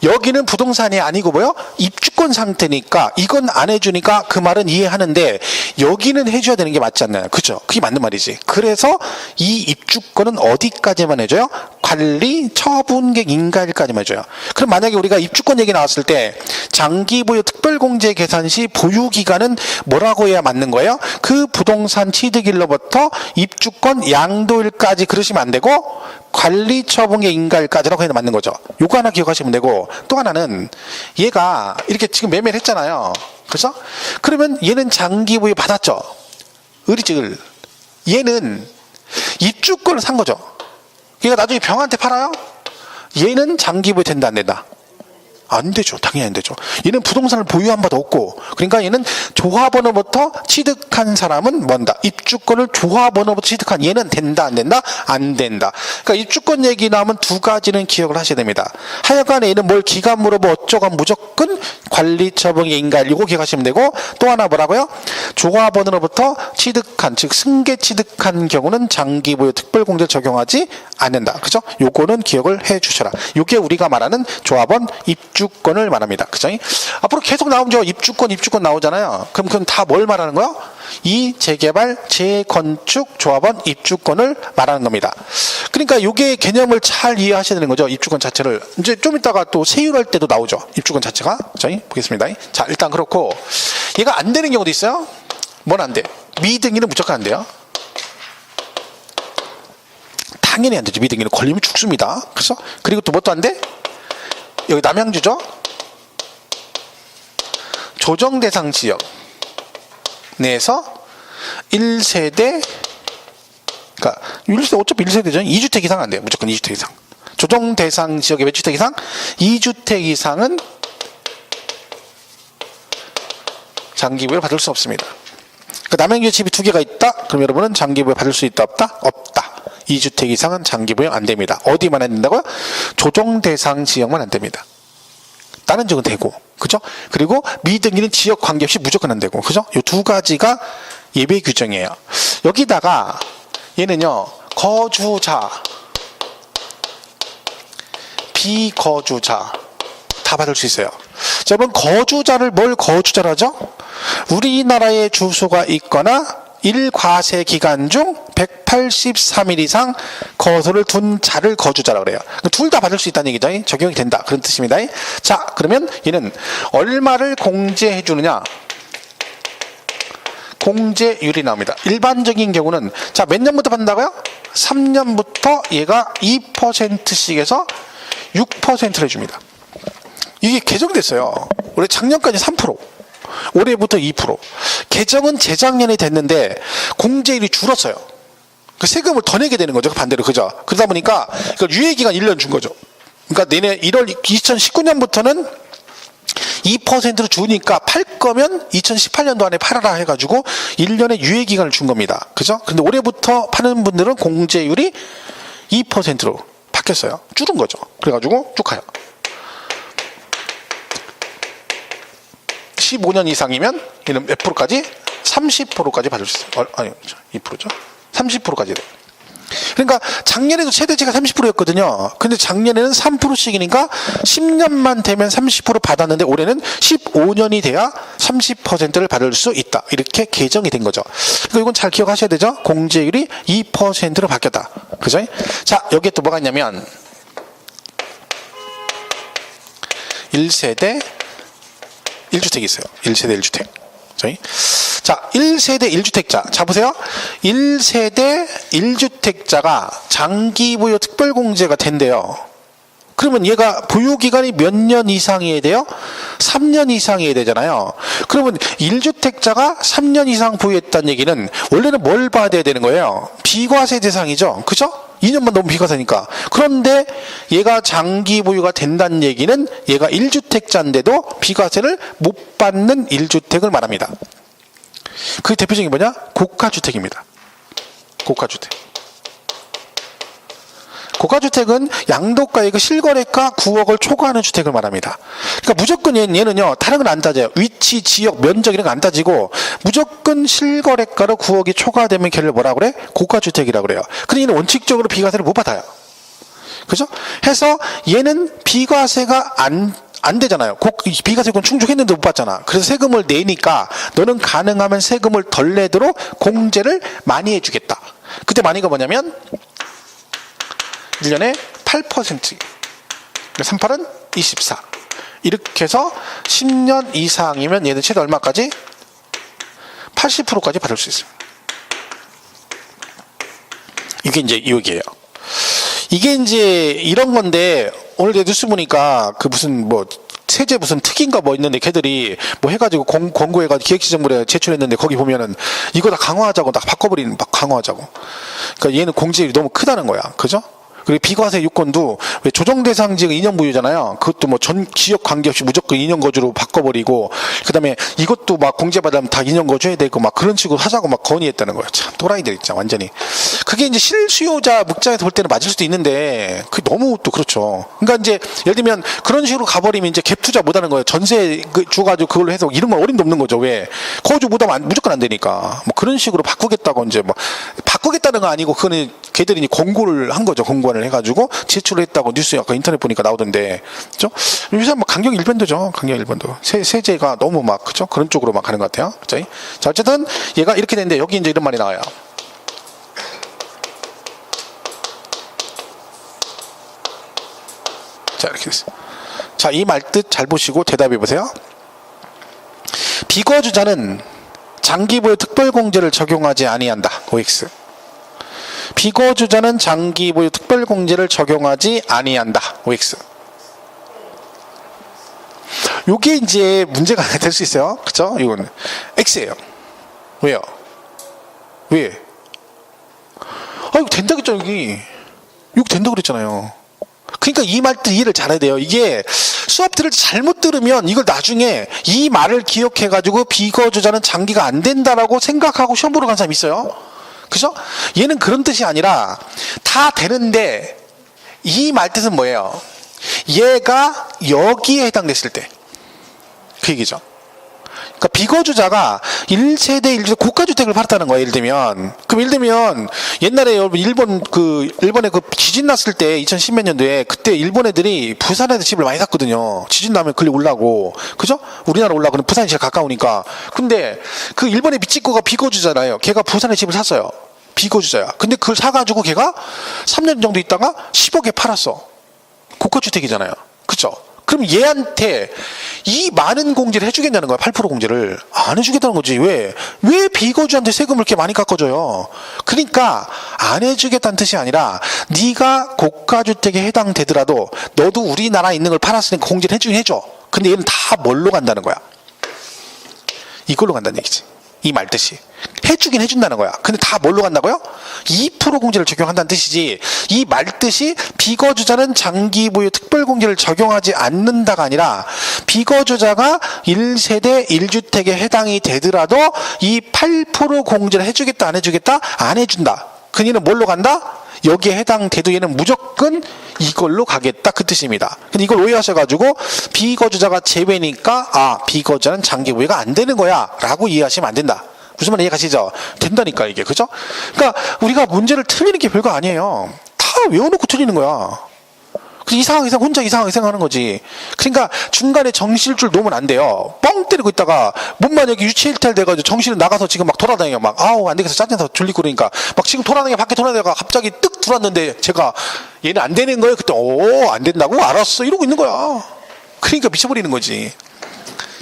여기는 부동산이 아니고 뭐요? 입주권 상태니까 이건 안 해주니까 그 말은 이해하는데 여기는 해줘야 되는 게 맞지 않나요? 그죠? 그게 맞는 말이지. 그래서 이 입주권은 어디까지만 해줘요? 관리, 처분객, 인가일까지만 해줘요. 그럼 만약에 우리가 입주권 얘기 나왔을 때 장기 보유 특별공제 계산 시 보유 기간은 뭐라고 해야 맞는 거예요? 그 부동산 취득일로부터 입주권 양도일까지 그러시면 안 되고 관리, 처분객, 인가일까지라고 해야 맞는 거죠. 요거 하나 기억하시면 되고 또 하나는 얘가 이렇게 지금 매매를 했잖아요. 그렇죠? 그러면 얘는 장기 보유 받았죠. 을이지 을. 얘는 입주권을 산 거죠. 얘가 나중에 병한테 팔아요? 얘는 장기 보유 된다 안 된다? 안 되죠. 당연히 안 되죠. 얘는 부동산을 보유한 바도 없고, 그러니까 얘는 조합원으로부터 취득한 사람은 뭔다? 입주권을 조합원으로부터 취득한 얘는 된다 안 된다? 안 된다. 그러니까 입주권 얘기 나오면 두 가지는 기억을 하셔야 됩니다. 하여간 얘는 뭘 기간 물어보 어쩌고 무조건 관리, 처분, 인가일 이거 기억하시면 되고, 또 하나 뭐라고요? 조합원으로부터 취득한, 즉 승계 취득한 경우는 장기 보유 특별공제를 적용하지 않는다. 그죠? 요거는 기억을 해 주셔라. 요게 우리가 말하는 조합원 입주권을 말합니다. 그죠? 앞으로 계속 나오죠. 입주권 나오잖아요. 그럼 그건 다 뭘 말하는 거요? 이 재개발, 재건축, 조합원 입주권을 말하는 겁니다. 그러니까 요게 개념을 잘 이해하셔야 되는 거죠. 입주권 자체를. 이제 좀 이따가 또 세율할 때도 나오죠. 입주권 자체가. 저희 보겠습니다. 자, 일단 그렇고 얘가 안 되는 경우도 있어요. 뭔 안 돼? 미등기는 무조건 안 돼요. 당연히 안 되죠. 미등기는 걸리면 죽습니다. 그래서 그리고 또 뭣도 안 돼? 여기 남양주죠. 조정 대상 지역 내에서 1세대, 그러니까 1세대 어차피 1세대죠. 2주택 이상 안 돼요. 무조건 2주택 이상. 조정 대상 지역의 몇 주택 이상? 2주택 이상은 장기보유를 받을 수 없습니다. 그러니까 남양주에 집이 2개가 있다. 그럼 여러분은 장기보유 받을 수 있다 없다? 없다. 2주택 이상은 장기보유 안 됩니다. 어디만 안 된다고요? 조정 대상 지역만 안 됩니다. 다른 지역은 되고, 그죠? 그리고 미등기는 지역 관계없이 무조건 안 되고, 그죠? 이 두 가지가 예외 규정이에요. 여기다가 얘는요, 거주자, 비거주자 다 받을 수 있어요. 자, 여러분 거주자를 뭘 거주자로 하죠? 우리나라에 주소가 있거나 1과세 기간 중 183일 이상 거소를 둔 자를 거주자라고 그래요. 둘 다 받을 수 있다는 얘기죠. 적용이 된다. 그런 뜻입니다. 자, 그러면 얘는 얼마를 공제해 주느냐? 공제율이 나옵니다. 일반적인 경우는 자, 몇 년부터 받는다고요? 3년부터 얘가 2%씩에서 6%를 해줍니다. 이게 개정됐어요. 원래 작년까지 3%. 올해부터 2%. 개정은 재작년에 됐는데 공제율이 줄었어요. 그 세금을 더 내게 되는 거죠. 반대로. 그죠? 그러다 보니까 유예기간 1년 준 거죠. 그러니까 내년 1월 2019년부터는 2%로 주니까 팔 거면 2018년도 안에 팔아라 해가지고 1년의 유예기간을 준 겁니다. 그죠? 근데 올해부터 파는 분들은 공제율이 2%로 바뀌었어요. 줄은 거죠. 그래가지고 쭉 가요. 15년 이상이면 얘는 몇 프로까지? 30%까지 받을 수 있어요. 아니 2%죠. 30%까지 돼요. 그러니까 작년에도 최대치가 30%였거든요. 근데 작년에는 3%씩이니까 10년만 되면 30% 받았는데 올해는 15년이 돼야 30%를 받을 수 있다. 이렇게 개정이 된 거죠. 그러니까 이건 잘 기억하셔야 되죠. 공제율이 2%로 바뀌었다. 그죠? 자, 여기에 또 뭐가 있냐면 1세대 1주택이 있어요. 1세대 1주택. 자, 1세대 1주택자. 자, 보세요. 1세대 1주택자가 장기부여 특별공제가 된대요. 그러면 얘가 보유기간이 몇 년 이상이어야 돼요? 3년 이상이어야 되잖아요. 그러면 1주택자가 3년 이상 보유했다는 얘기는 원래는 뭘 받아야 되는 거예요? 비과세 대상이죠. 그죠? 2년만 넘으면 비과세니까. 그런데 얘가 장기 보유가 된다는 얘기는 얘가 1주택자인데도 비과세를 못 받는 1주택을 말합니다. 그 대표적인 게 뭐냐? 고가주택입니다. 고가주택. 고가주택은 양도가액의 실거래가 9억을 초과하는 주택을 말합니다. 그러니까 무조건 얘는요, 다른 건 안 따져요. 위치, 지역, 면적 이런 거 안 따지고 무조건 실거래가로 9억이 초과되면 걔를 뭐라 그래? 고가주택이라고 그래요. 근데 얘는 원칙적으로 비과세를 못 받아요. 그죠? 해서 얘는 비과세가 안 되잖아요. 비과세권 충족했는데 못 받잖아. 그래서 세금을 내니까 너는 가능하면 세금을 덜 내도록 공제를 많이 해주겠다. 그때 많이가 뭐냐면 1년에 8%. 38은 24. 이렇게 해서 10년 이상이면 얘는 최대 얼마까지? 80%까지 받을 수 있어요. 이게 이제 여기예요. 이게 이제 이런 건데 오늘 뉴스 보니까 그 무슨 뭐 세제 무슨 특인가 뭐 있는데 걔들이 뭐 해가지고 권고해가지고 기획시정부에 제출했는데 거기 보면은 이거 다 강화하자고 다 바꿔버리는 막 강화하자고. 그러니까 얘는 공제율이 너무 크다는 거야. 그죠? 그리고 비과세 유권도 왜 조정대상 지역 2년 부유잖아요. 그것도 뭐 전 지역 관계없이 무조건 2년 거주로 바꿔버리고, 그 다음에 이것도 막 공제받으면 다 2년 거주해야 되고 막 그런 식으로 하자고 막 건의했다는 거예요. 참 또라이들 있죠, 완전히. 그게 이제 실수요자 묵장에서 볼 때는 맞을 수도 있는데 그게 너무 또 그렇죠. 그러니까 이제 예를 들면 그런 식으로 가버리면 이제 갭 투자 못하는 거예요. 전세 줘가지고 그걸로 해서 이런 건 어림도 없는 거죠. 왜? 거주 못하면 무조건 안 되니까. 뭐 그런 식으로 바꾸겠다고 이제 뭐 바꾸겠다는 거 아니고 그거는 걔들이 권고를 한 거죠. 권고안을 해가지고 제출을 했다고 뉴스에 아까 인터넷 보니까 나오던데, 그죠? 요새 뭐 강경 일변도죠. 강경 일변도. 세제가 너무 막, 그죠? 그런 쪽으로 막 가는 것 같아요. 그죠? 자, 어쨌든 얘가 이렇게 되는데 여기 이제 이런 말이 나와요. 자, 이렇게 됐어요. 자, 이 말 뜻 잘 보시고 대답해 보세요. 비거주자는 장기보유 특별공제를 적용하지 아니한다. OX. 비거주자는 장기보유 특별공제를 적용하지 아니한다. OX. 요게 이제 문제가 될 수 있어요. 그쵸? 이건 X예요. 왜요? 왜? 이거 된다고 했잖아요, 여기. 이거 된다고 그랬잖아요. 그러니까 이 말 뜻 이해를 잘해야 돼요. 이게 수업 들을 때 잘못 들으면 이걸 나중에 이 말을 기억해가지고 비거주자는 장기가 안 된다라고 생각하고 시험 보러 간 사람이 있어요. 그죠? 얘는 그런 뜻이 아니라 다 되는데 이 말 뜻은 뭐예요? 얘가 여기에 해당됐을 때 그 얘기죠. 그러니까 비거주자가 1세대 1주택 고가주택을 팔았다는 거예요. 예를 들면 그럼 예를 들면 옛날에 여러분 일본에 그 지진 났을 때 2010몇 년도에 그때 일본 애들이 부산에서 집을 많이 샀거든요. 지진 나면 글리 올라고, 그죠? 우리나라 올라고 부산이 제일 가까우니까. 근데 그 일본의 미치코가 비거주잖아요. 걔가 부산에 집을 샀어요. 비거주자야. 근데 그걸 사가지고 걔가 3년 정도 있다가 10억에 팔았어. 고가주택이잖아요. 그죠? 그럼 얘한테 이 많은 공제를 해주겠냐는 거야. 8% 공제를 안 해주겠다는 거지. 왜 비거주한테 세금을 이렇게 많이 깎아줘요? 그러니까 안 해주겠다는 뜻이 아니라 네가 고가주택에 해당되더라도 너도 우리나라에 있는 걸 팔았으니까 공제를 해주긴 해줘. 근데 얘는 다 뭘로 간다는 거야? 이걸로 간다는 얘기지. 이 말 뜻이 해주긴 해준다는 거야. 근데 다 뭘로 간다고요? 2% 공제를 적용한다는 뜻이지, 이 말 뜻이 비거주자는 장기보유 특별공제를 적용하지 않는다가 아니라 비거주자가 1세대 1주택에 해당이 되더라도 이 8% 공제를 해주겠다 안 해주겠다? 안 해준다. 그 얘는 뭘로 간다? 여기에 해당돼도 얘는 무조건 이걸로 가겠다, 그 뜻입니다. 근데 이걸 오해하셔가지고 비거주자가 제외니까 비거주자는 장기보유가 안 되는 거야 라고 이해하시면 안 된다. 무슨 말인지 이해가시죠? 된다니까 이게. 그죠? 그러니까 우리가 문제를 틀리는 게 별거 아니에요. 다 외워놓고 틀리는 거야. 그래서 이상하게 혼자 이상하게 생각하는 거지. 그러니까 중간에 정신줄 놓으면 안 돼요. 뻥 때리고 있다가 몸만 여기 유체이탈 돼가지고 정신을 나가서 지금 막 돌아다녀. 막 아우 안 되겠어 짜증나서 졸리고 그러니까 막 지금 돌아다녀 밖에 돌아다녀가 갑자기 뜩 들어왔는데 제가 얘는 안 되는 거예요. 그때 오 안 된다고? 알았어 이러고 있는 거야. 그러니까 미쳐버리는 거지.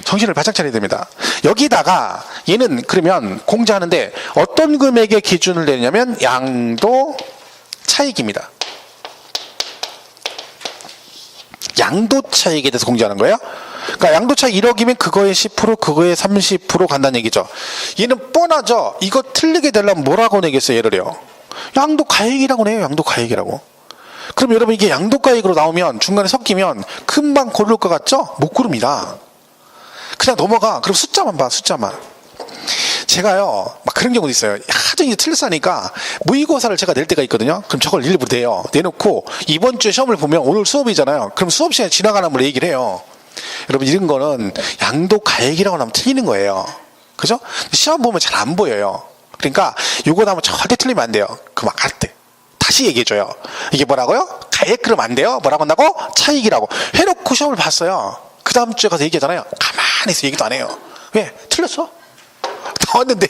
정신을 바짝 차려야 됩니다. 여기다가 얘는 그러면 공제하는데 어떤 금액의 기준을 내냐면 양도 차익입니다. 양도 차익에 대해서 공제하는 거예요. 그러니까 양도 차익 1억이면 그거에 10% 그거에 30% 간다는 얘기죠. 얘는 뻔하죠. 이거 틀리게 되려면 뭐라고 내겠어요? 얘를요. 양도 가액이라고 내요. 양도 가액이라고. 그럼 여러분 이게 양도 가액으로 나오면 중간에 섞이면 금방 고를 것 같죠? 못 고릅니다. 그냥 넘어가. 그럼 숫자만 봐. 숫자만. 제가요 막 그런 경우도 있어요. 하도 이제 틀렸으니까 모의고사를 제가 낼 때가 있거든요. 그럼 저걸 일부 내요. 내놓고 이번 주에 시험을 보면 오늘 수업이잖아요. 그럼 수업 시간에 지나가는 걸 얘기를 해요. 여러분 이런 거는 양도 가액이라고 하면 틀리는 거예요. 그죠? 시험 보면 잘 안 보여요. 그러니까 요거 나면 절대 틀리면 안 돼요. 그 막 할 때 다시 얘기해줘요. 이게 뭐라고요? 가액 그러면 안 돼요. 뭐라고 한다고? 차익이라고 해놓고 시험을 봤어요. 그 다음 주에 가서 얘기하잖아요. 가만히 있어 얘기도 안 해요. 왜? 틀렸어? 나왔는데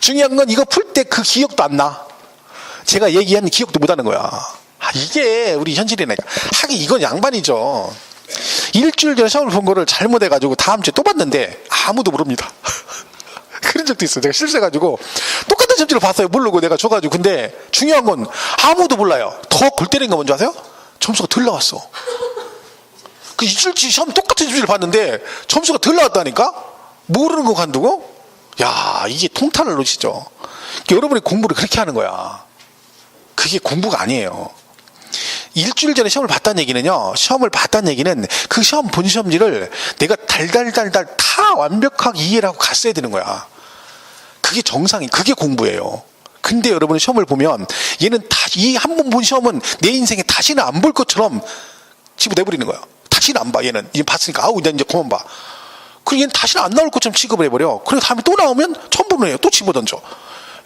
중요한 건 이거 풀 때 그 기억도 안 나. 제가 얘기한 기억도 못 하는 거야. 이게 우리 현실이니까. 하긴 이건 양반이죠. 일주일 전에 시험을 본 거를 잘못해가지고 다음 주에 또 봤는데 아무도 모릅니다. 그런 적도 있어요. 제가 실수해가지고 똑같은 점지를 봤어요. 모르고 내가 줘가지고. 근데 중요한 건 아무도 몰라요. 더 골 때리는 거 뭔지 아세요? 점수가 덜 나왔어. 그 일주일 시험 똑같은 점지를 봤는데 점수가 덜 나왔다니까? 모르는 거 간두고? 야, 이게 통탄을 놓치죠. 그러니까 여러분이 공부를 그렇게 하는 거야. 그게 공부가 아니에요. 일주일 전에 시험을 봤다는 얘기는요, 시험을 봤다는 얘기는 그 시험 본 시험지를 내가 달달달달 다 완벽하게 이해를 하고 갔어야 되는 거야. 그게 정상이, 그게 공부예요. 근데 여러분이 시험을 보면 얘는 이 한 번 본 시험은 내 인생에 다시는 안 볼 것처럼 집어내버리는 거야. 다시는 안 봐. 얘는 이제 봤으니까 아우 나 이제 그만 봐. 그리고 얘는 다시는 안 나올 것처럼 취급을 해버려. 그리고 다음에 또 나오면 처음 보는 애예요. 또 집어던져.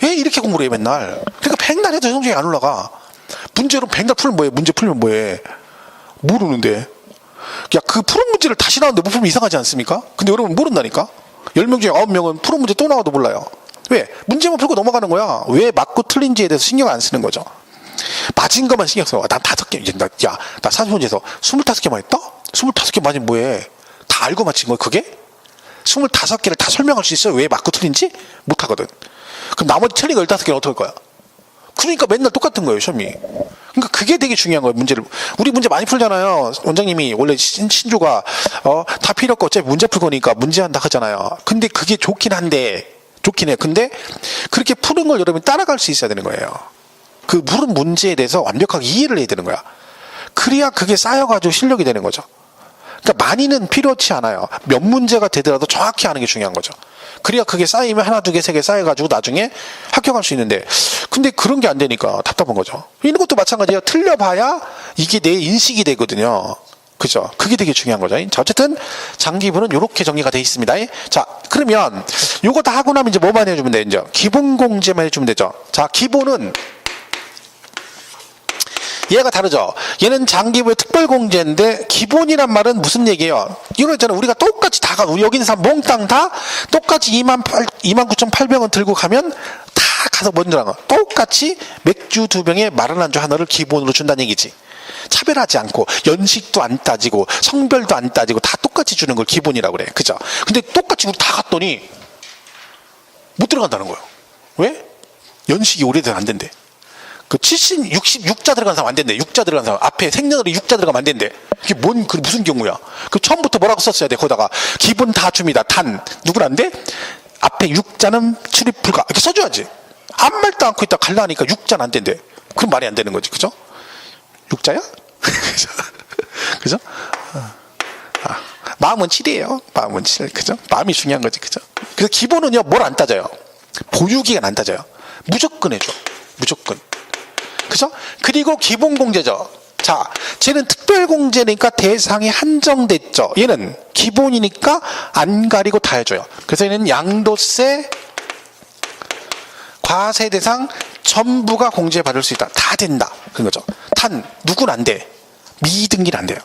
왜 이렇게 공부를 해 맨날. 그러니까 백날 해도 성적이 안 올라가. 문제로 백날 풀면 뭐해. 문제 풀면 뭐해. 모르는데. 야, 그 푸른 문제를 다시 나오는데 못 풀면 이상하지 않습니까? 근데 여러분 모른다니까. 10명 중에 9명은 푸른 문제 또 나와도 몰라요. 왜? 문제만 풀고 넘어가는 거야. 왜 맞고 틀린지에 대해서 신경 안 쓰는 거죠. 맞은 것만 신경 써. 난 5개. 나 사주문제에서 25개만 했다? 25개 맞으면 뭐해. 다 알고 맞힌 거야 그게? 25개를 다 설명할 수 있어요? 왜 맞고 틀린지? 못하거든. 그럼 나머지 틀린 거 15개는 어떡할 거야? 그러니까 맨날 똑같은 거예요 시험이. 그러니까 그게 되게 중요한 거예요. 문제를. 우리 문제 많이 풀잖아요. 원장님이 원래 신조가 다 필요 없고 어차피 문제 풀 거니까 문제한다 하잖아요. 근데 그게 좋긴 한데 좋긴 해요. 근데 그렇게 푸는 걸 여러분이 따라갈 수 있어야 되는 거예요. 그 물은 문제에 대해서 완벽하게 이해를 해야 되는 거야. 그래야 그게 쌓여가지고 실력이 되는 거죠. 그러니까 많이는 필요치 않아요. 몇 문제가 되더라도 정확히 하는 게 중요한 거죠. 그래야 그게 쌓이면 하나, 두 개, 세 개 쌓여가지고 나중에 합격할 수 있는데, 근데 그런 게 안 되니까 답답한 거죠. 이런 것도 마찬가지예요. 틀려봐야 이게 내 인식이 되거든요. 그죠? 그게 되게 중요한 거죠. 자, 어쨌든 장기부는 이렇게 정리가 되어 있습니다. 자, 그러면 요거 다 하고 나면 이제 뭐만 해주면 돼요? 이제 기본 공제만 해주면 되죠. 자, 기본은 얘가 다르죠. 얘는 장기부의 특별공제인데 기본이란 말은 무슨 얘기예요? 이거 있잖아요. 우리가 똑같이 다 가. 여기 있는 사람 몽땅 다 똑같이 29,800원 들고 가면 다 가서 먼저 나가. 똑같이 맥주 2병에 마른 안주 하나를 기본으로 준다는 얘기지. 차별하지 않고 연식도 안 따지고 성별도 안 따지고 다 똑같이 주는 걸 기본이라고 그래. 그죠? 근데 똑같이 우리 다 갔더니 못 들어간다는 거예요. 왜? 연식이 오래돼서 안 된대. 그 70, 60, 6자 들어간 사람 안 된대. 6자 들어간 사람. 앞에 생년월일 6자 들어가면 안 된대. 이게 무슨 경우야. 그 처음부터 뭐라고 썼어야 돼. 거기다가 기본 다 줍니다. 단. 누구란데? 앞에 6자는 출입 불가. 이렇게 써줘야지. 아무 말도 않고 있다 갈라니까 6자는 안 된대. 그럼 말이 안 되는 거지. 그죠? 6자야? 그죠? 마음은 7이에요. 마음은 7. 그죠? 마음이 중요한 거지. 그죠? 그래서 기본은요, 뭘 안 따져요. 보유기간 안 따져요. 무조건 해줘. 무조건. 그죠? 그리고 기본공제죠. 자, 쟤는 특별공제니까 대상이 한정됐죠. 얘는 기본이니까 안 가리고 다 해줘요. 그래서 얘는 양도세 과세 대상 전부가 공제받을 수 있다. 다 된다. 그런 거죠. 누구는 안 돼. 미등기는 안 돼요.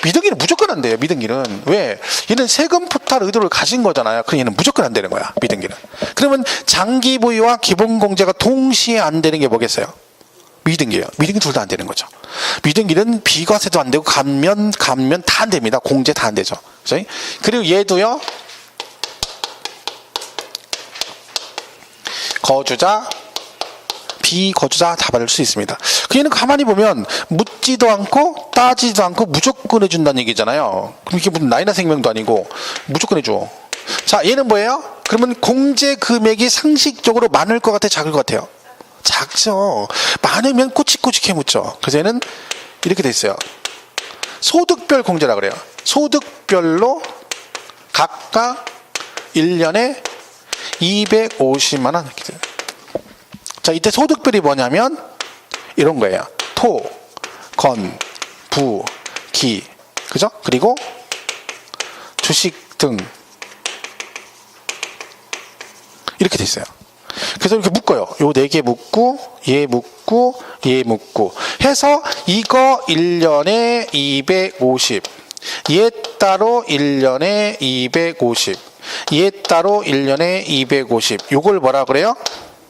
미등기는 무조건 안 돼요. 미등기는. 왜? 얘는 세금 포탈 의도를 가진 거잖아요. 그럼 얘는 무조건 안 되는 거야. 미등기는. 그러면 장기 보유와 기본 공제가 동시에 안 되는 게 뭐겠어요? 미등기예요. 미등기 둘 다 안 되는 거죠. 미등기는 비과세도 안 되고 감면 다 안 됩니다. 공제 다 안 되죠. 그죠? 그리고 얘도요. 거주자, 비거주자 다 받을 수 있습니다. 그 얘는 가만히 보면 묻지도 않고 따지도 않고 무조건 해준다는 얘기잖아요. 그럼 이게 무슨 나이나 생명도 아니고 무조건 해줘. 자, 얘는 뭐예요? 그러면 공제 금액이 상식적으로 많을 것 같아요? 작을 것 같아요? 작죠. 많으면 꼬치꼬치 묻죠. 그래서 얘는 이렇게 돼 있어요. 소득별 공제라 그래요. 소득별로 각각 1년에 250만 원. 자, 이때 소득별이 뭐냐면 이런 거예요. 토, 건, 부, 기. 그죠? 그리고 주식 등. 이렇게 돼 있어요. 그래서 이렇게 묶어요. 요 4개 묶고, 얘 묶고, 얘 묶고. 해서 이거 1년에 250. 얘 따로 1년에 250. 얘 따로 1년에 250. 요걸 뭐라 그래요?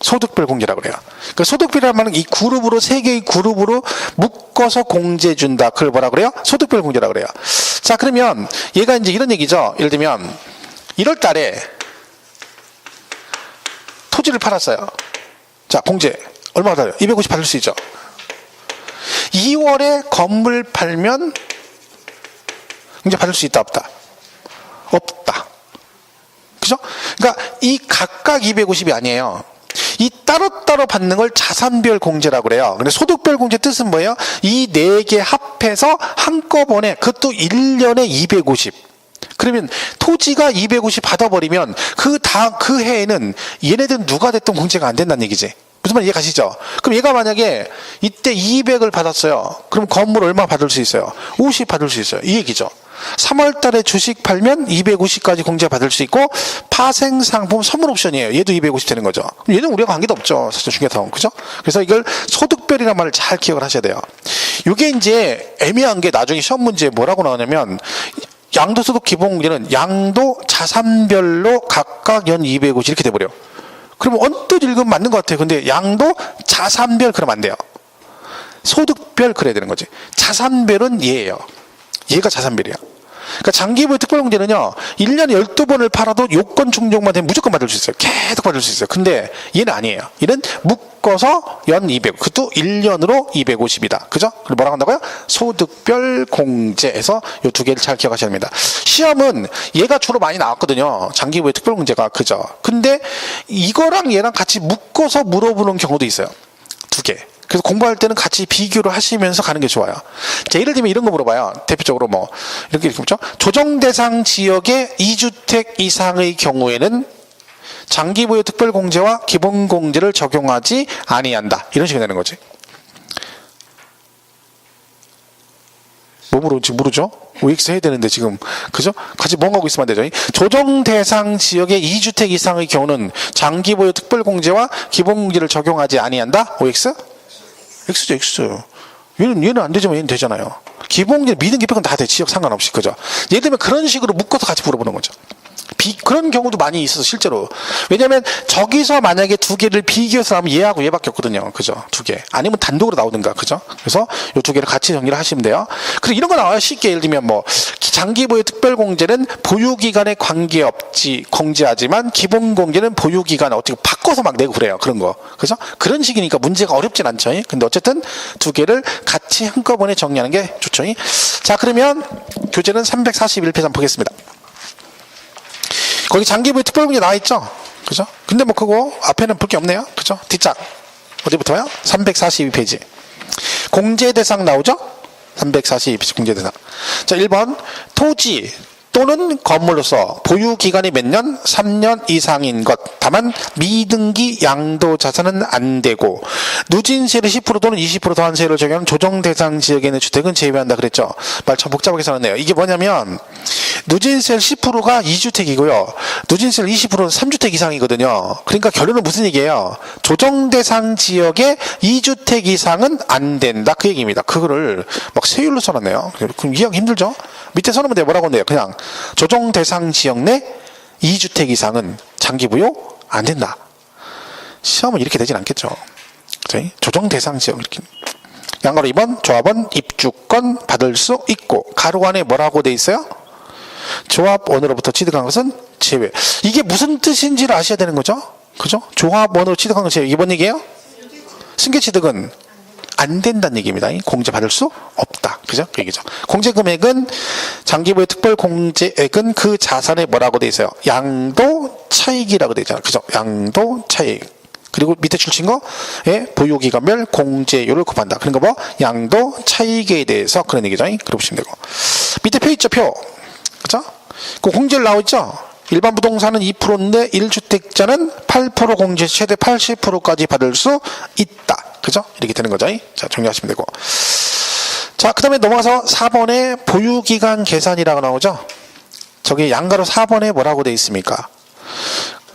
소득별 공제라 그래요. 그러니까 소득별이라는 말은 이 그룹으로 3개의 그룹으로 묶어서 공제해 준다. 그걸 뭐라 그래요? 소득별 공제라 그래요. 자, 그러면 얘가 이제 이런 얘기죠. 예를 들면 1월 달에 토지를 팔았어요. 자, 공제 얼마 받아요? 250 받을 수 있죠. 2월에 건물 팔면 공제 받을 수 있다 없다? 없다. 그죠? 그러니까 이 각각 250이 아니에요. 이 따로따로 받는 걸 자산별 공제라고 그래요. 근데 소득별 공제 뜻은 뭐예요? 이 4개 합해서 한꺼번에 그것도 1년에 250. 그러면 토지가 250 받아버리면 그 해에는 얘네들은 누가 됐든 공제가 안 된다는 얘기지. 무슨 말 이해 가시죠? 그럼 얘가 만약에 이때 200을 받았어요. 그럼 건물 얼마 받을 수 있어요? 50 받을 수 있어요. 이 얘기죠. 3월 달에 주식 팔면 250까지 공제 받을 수 있고 파생 상품 선물 옵션이에요. 얘도 250 되는 거죠. 얘는 우리가 관계도 없죠. 사실 중개사원. 그죠? 그래서 이걸 소득별이라는 말을 잘 기억을 하셔야 돼요. 이게 이제 애매한 게 나중에 시험 문제에 뭐라고 나오냐면 양도소득 기본공제는 양도 자산별로 각각 연 250 이렇게 돼버려. 그러면 언뜻 읽으면 맞는 것 같아요. 근데 양도 자산별 그러면 안 돼요. 소득별 그래야 되는 거지. 자산별은 얘예요. 얘가 자산별이야. 그러니까 장기보유 특별공제는요 1년에 12번을 팔아도 요건 충족만 되면 무조건 받을 수 있어요. 계속 받을 수 있어요. 근데 얘는 아니에요. 얘는 묶어서 연 200, 그것도 1년으로 250이다. 그죠? 그리고 뭐라고 한다고요? 소득별 공제에서 요 2개를 잘 기억하셔야 합니다. 시험은 얘가 주로 많이 나왔거든요. 장기보유 특별공제가. 그죠? 근데 이거랑 얘랑 같이 묶어서 물어보는 경우도 있어요. 2개. 그래서 공부할 때는 같이 비교를 하시면서 가는 게 좋아요. 자, 예를 들면 이런 거 물어봐요. 대표적으로 뭐 이렇게 묻죠. 조정 대상 지역의 2주택 이상의 경우에는 장기보유 특별공제와 기본공제를 적용하지 아니한다. 이런 식이 되는 거지. 뭐 모르지 모르죠? OX 해야 되는데 지금 그죠? 같이 뭔가 하고 있으면 안 되죠. 조정 대상 지역의 2주택 이상의 경우는 장기보유 특별공제와 기본공제를 적용하지 아니한다. OX? X죠, X. 얘는 안 되지만 얘는 되잖아요. 기본공제 미등기 빼고는 다 돼. 지역 상관없이. 그죠? 예를 들면 그런 식으로 묶어서 같이 물어보는 거죠. 그런 경우도 많이 있어서 실제로. 왜냐면 저기서 만약에 2개를 비교해서 하면 얘하고 얘밖에 없거든요. 그죠? 2개. 아니면 단독으로 나오든가. 그죠? 그래서 요 2개를 같이 정리를 하시면 돼요. 그리고 이런 거 나와요. 쉽게 예를 들면 뭐 장기보유 특별공제는 보유기간에 관계없지 공제하지만 기본공제는 보유기간에 어떻게 바꿔서 막 내고 그래요. 그런 거. 그죠? 그런 식이니까 문제가 어렵진 않죠. 근데 어쨌든 2개를 같이 한꺼번에 정리하는 게 좋죠. 자, 그러면 교재는 341페이지 한번 보겠습니다. 거기 장기보유 특별공제 나와있죠? 그죠? 근데 뭐 그거 앞에는 볼 게 없네요. 그죠? 뒷장. 어디부터요? 342페이지. 공제 대상 나오죠? 342페이지 공제 대상. 자, 1번. 토지 또는 건물로서 보유 기간이 몇 년? 3년 이상인 것. 다만 미등기 양도자산은 안 되고 누진세를 10% 또는 20% 더한 세율을 적용하는 조정 대상 지역에 있는 주택은 제외한다 그랬죠. 말 참 복잡하게 써놨네요. 이게 뭐냐면 누진세를 10%가 2주택이고요. 누진세를 20%는 3주택 이상이거든요. 그러니까 결론은 무슨 얘기예요? 조정 대상 지역에 2주택 이상은 안 된다. 그 얘기입니다. 그거를 막 세율로 써놨네요. 그럼 이해하기 힘들죠? 밑에 써놓으면 돼요. 뭐라고 한대요? 그냥 조정 대상 지역 내 2주택 이상은 장기 부여 안 된다. 시험은 이렇게 되진 않겠죠. 그치? 조정 대상 지역 이렇게. 양가로 2번 조합원 입주권 받을 수 있고 가로 안에 뭐라고 돼 있어요? 조합원으로부터 취득한 것은 제외. 이게 무슨 뜻인지를 아셔야 되는 거죠. 그죠? 조합원으로 취득한 것은 제외. 이게 뭔 얘기예요? 승계 취득은 안 된다는 얘기입니다. 공제 받을 수 없다. 그죠? 그 얘기죠. 공제 금액은 장기부의 특별 공제액은 그 자산에 뭐라고 돼 있어요? 양도 차익이라고 돼 있잖아요. 그죠? 양도 차익. 그리고 밑에 출친 거에 보유기간별 공제율을 곱한다. 그런 거 뭐? 양도 차익에 대해서 그런 얘기죠. 그렇게 보시면 되고. 밑에 표 있죠, 표. 그죠? 그 공제율 나와있죠? 일반 부동산은 2%인데 1주택자는 8% 공제 최대 80%까지 받을 수 있다. 그죠? 이렇게 되는 거죠. 자, 정리하시면 되고. 자, 그 다음에 넘어가서 4번에 보유기간 계산이라고 나오죠? 저기 양가로 4번에 뭐라고 돼 있습니까?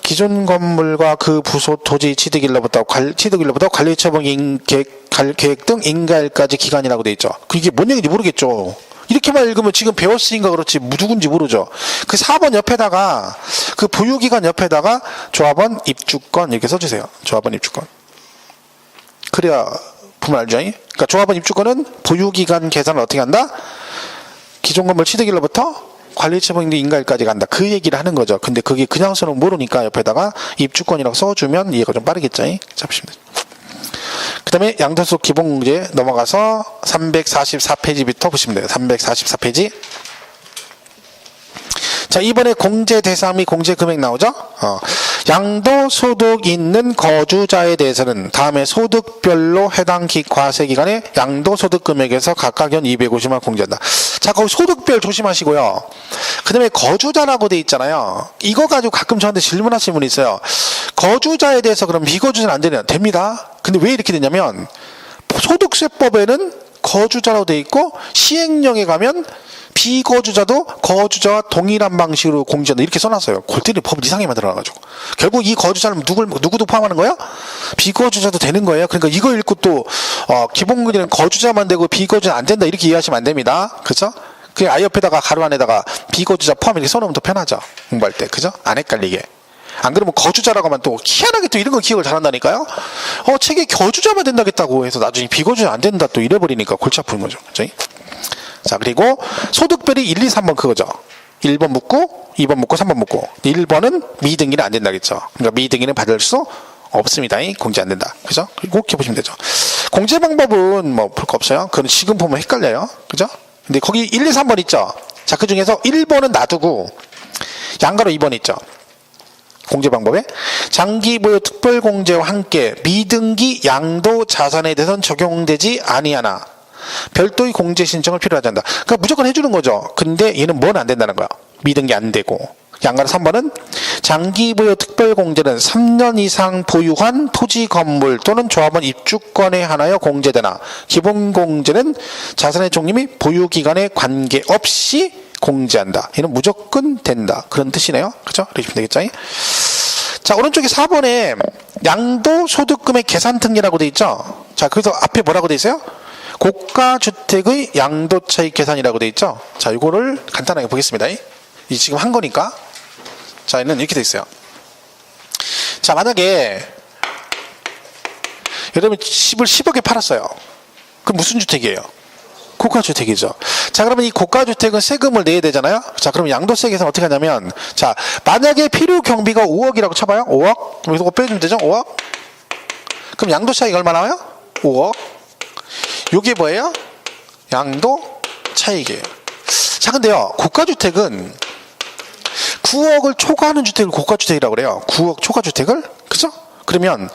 기존 건물과 그 부소 토지 취득일로부터 관리 처분 계획 등 인가일까지 기간이라고 돼 있죠. 그게 뭔 얘기인지 모르겠죠. 이렇게만 읽으면 지금 배웠으니까 그렇지 누군지 모르죠. 그 4번 옆에다가 그 보유기간 옆에다가 조합원 입주권 이렇게 써주세요. 조합원 입주권. 그래야 보면 알죠. 그러니까 조합원 입주권은 보유기간 계산을 어떻게 한다? 기존 건물 취득일로부터 관리처분 인가일까지 간다. 그 얘기를 하는 거죠. 근데 그게 그냥 써는 모르니까 옆에다가 입주권이라고 써주면 이해가 좀 빠르겠죠. 잡으시면 돼요. 그 다음에 양도소 기본공제 넘어가서 344페이지부터 보시면 돼요. 344페이지. 자, 이번에 공제 대상 및 공제 금액 나오죠? 양도소득 있는 거주자에 대해서는 다음에 소득별로 해당 과세 기간에 양도소득 금액에서 각각 연 250만 공제한다. 자, 거기 소득별 조심하시고요. 그 다음에 거주자라고 돼 있잖아요. 이거 가지고 가끔 저한테 질문하시는 분이 있어요. 거주자에 대해서 그럼 비거주자는 안 되냐? 됩니다. 근데 왜 이렇게 되냐면 소득세법에는 거주자로 돼 있고 시행령에 가면 비거주자도 거주자와 동일한 방식으로 공제한다 이렇게 써놨어요. 골때리 법을 이상하게 만들어놔가지고 결국 이 거주자는 누구도 포함하는 거예요? 비거주자도 되는 거예요. 그러니까 이거 읽고 또 기본금리는 거주자만 되고 비거주자 안 된다 이렇게 이해하시면 안 됩니다. 그죠? 그 아이 옆에다가 가로 안에다가 비거주자 포함 이렇게 써놓으면 더 편하죠. 공부할 때. 그죠? 안 헷갈리게. 안 그러면 거주자라고 하면 또 희한하게 또 이런 거 기억을 잘한다니까요. 책에 거주자만 된다겠다고 해서 나중에 비거주자 안 된다 또 이래버리니까 골치 아픈 거죠. 그죠? 자, 그리고 소득별이 1, 2, 3번 그거죠. 1번 묻고 2번 묻고 3번 묻고 1번은 미등기는 안 된다겠죠. 그러니까 미등기는 받을 수 없습니다. 공제 안 된다. 그죠? 꼭 해보시면 되죠. 공제 방법은 뭐 볼 거 없어요. 그건 지금 보면 헷갈려요. 그죠? 근데 거기 1, 2, 3번 있죠. 자, 그 중에서 1번은 놔두고 양가로 2번 있죠. 공제 방법에 장기보유 특별공제와 함께 미등기 양도 자산에 대해서는 적용되지 아니하나 별도의 공제 신청을 필요하지 않다. 그러니까 무조건 해주는 거죠. 근데 얘는 뭔 안 된다는 거야. 미등기 안 되고. 양가로 3번은 장기보유 특별공제는 3년 이상 보유한 토지 건물 또는 조합원 입주권에 한하여 공제되나 기본공제는 자산의 종류 및 보유기간에 관계없이 공제한다. 얘는 무조건 된다. 그런 뜻이네요. 그죠? 그러시면 되겠죠? 자, 오른쪽에 4번에 양도소득금의 계산특례라고 돼 있죠? 자, 그래서 앞에 뭐라고 돼 있어요? 고가주택의 양도차익 계산이라고 돼 있죠? 자, 이거를 간단하게 보겠습니다. 이 지금 한 거니까. 자, 얘는 이렇게 돼 있어요. 자, 만약에 여러분 집을 10억에 팔았어요. 그럼 무슨 주택이에요? 고가주택이죠. 자, 그러면 이 고가주택은 세금을 내야 되잖아요. 자, 그럼 양도세 계산 어떻게 하냐면, 자, 만약에 필요 경비가 5억이라고 쳐봐요. 5억. 그럼 이거 빼주면 되죠? 5억. 그럼 양도차익 얼마 나와요? 5억. 요게 뭐예요? 양도 차익이에요. 자, 근데요, 고가주택은 9억을 초과하는 주택을 고가주택이라고 그래요. 9억 초과주택을. 그죠? 그러면,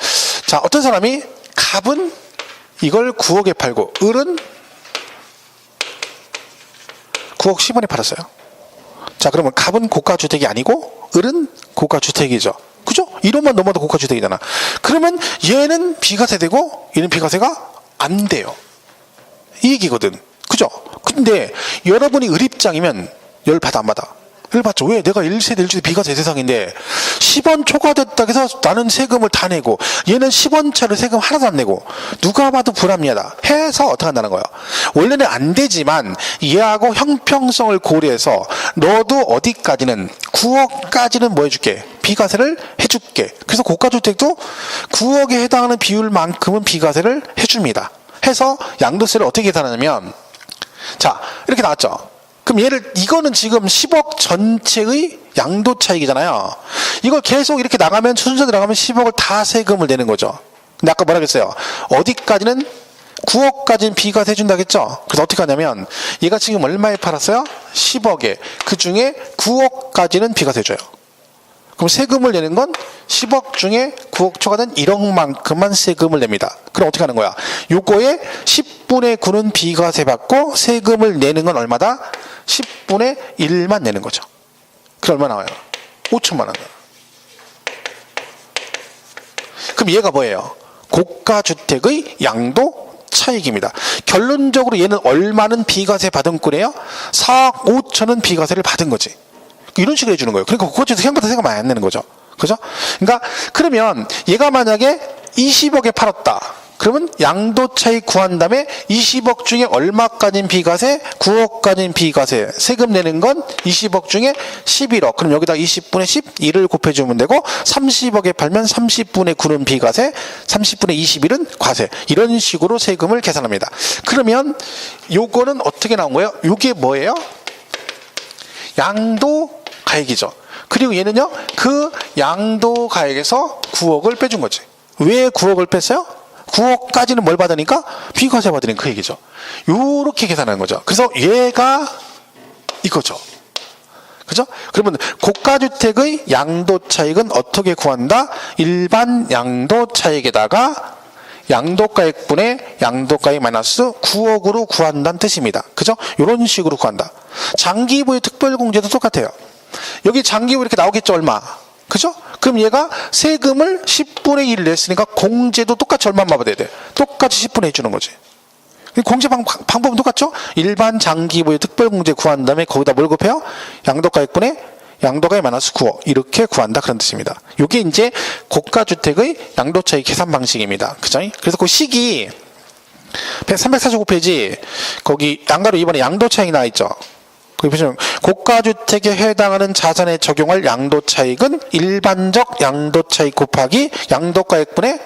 자, 어떤 사람이 갑은 이걸 9억에 팔고, 을은 9억 10원에 팔았어요. 자, 그러면 갑은 고가주택이 아니고 을은 고가주택이죠. 그죠? 1호만 넘어도 고가주택이잖아. 그러면 얘는 비과세되고 얘는 비과세가 안 돼요. 이 얘기거든. 그죠? 근데 여러분이 을 입장이면 열 받아 안 받아? 을 받죠. 왜? 내가 1세대 1주택 비과세 대상인데 10원 초과됐다고 해서 나는 세금을 다 내고 얘는 10원짜리 세금 하나도 안 내고 누가 봐도 불합리하다 해서 어떻게 한다는 거예요. 원래는 안 되지만 얘하고 형평성을 고려해서 너도 어디까지는 9억까지는 뭐 해줄게? 비과세를 해줄게. 그래서 고가주택도 9억에 해당하는 비율만큼은 비과세를 해줍니다. 해서 양도세를 어떻게 계산하냐면, 자, 이렇게 나왔죠. 그럼 얘를, 이거는 지금 10억 전체의 양도 차익이잖아요. 이걸 계속 이렇게 나가면, 순서대로 나가면 10억을 다 세금을 내는 거죠. 근데 아까 뭐라 그랬어요? 어디까지는 9억까지는 비과세 해준다고 했죠? 그래서 어떻게 하냐면, 얘가 지금 얼마에 팔았어요? 10억에. 그 중에 9억까지는 비과세 해줘요. 그럼 세금을 내는 건 10억 중에 9억 초과된 1억만큼만 세금을 냅니다. 그럼 어떻게 하는 거야? 요거에 10분의 9는 비과세 받고 세금을 내는 건 얼마다? 10분의 1만 내는 거죠. 그럼 얼마 나와요? 5천만 원. 그럼 얘가 뭐예요? 고가주택의 양도 차익입니다. 결론적으로 얘는 얼마는 비과세 받은 꼴이에요? 4억 5천은 비과세를 받은 거지. 이런 식으로 해주는 거예요. 그러니까 고가주택 생각보다 세금 많이 안 내는 거죠. 그죠? 그러니까 그러면 얘가 만약에 20억에 팔았다. 그러면 양도차익 구한 다음에 20억 중에 얼마까지는 비과세, 9억까지는 비과세. 세금 내는 건 20억 중에 11억. 그럼 여기다 20분의 11을 곱해주면 되고 30억에 팔면 30분의 9는 비과세, 30분의 21은 과세. 이런 식으로 세금을 계산합니다. 그러면 요거는 어떻게 나온 거예요? 요게 뭐예요? 양도가액이죠. 그리고 얘는요, 그 양도가액에서 9억을 빼준 거지. 왜 9억을 뺐어요? 9억까지는 뭘 받으니까? 비과세 받으니까 그 얘기죠. 요렇게 계산하는 거죠. 그래서 얘가 이거죠. 그죠? 그러면 고가주택의 양도차익은 어떻게 구한다? 일반 양도차익에다가 양도가액분의 양도가액 마이너스 9억으로 구한다는 뜻입니다. 그죠? 이런 식으로 구한다. 장기부의 특별공제도 똑같아요. 여기 장기부 이렇게 나오겠죠, 얼마? 그죠? 그럼 얘가 세금을 10분의 1 냈으니까 공제도 똑같이 얼마만 받아야 돼? 똑같이 10분의 1 주는 거지. 공제 방법은 똑같죠? 일반 장기부의 특별공제 구한 다음에 거기다 뭘 곱해요? 양도가액분의 양도가액 마이너스 9억 이렇게 구한다 그런 뜻입니다. 이게 이제 고가주택의 양도차익 계산 방식입니다. 그죠? 그래서 그 식이 345페이지 거기 양가로 이번에 양도차익 나와 있죠. 거기 보시면 고가주택에 해당하는 자산에 적용할 양도차익은 일반적 양도차익 곱하기 양도가액분의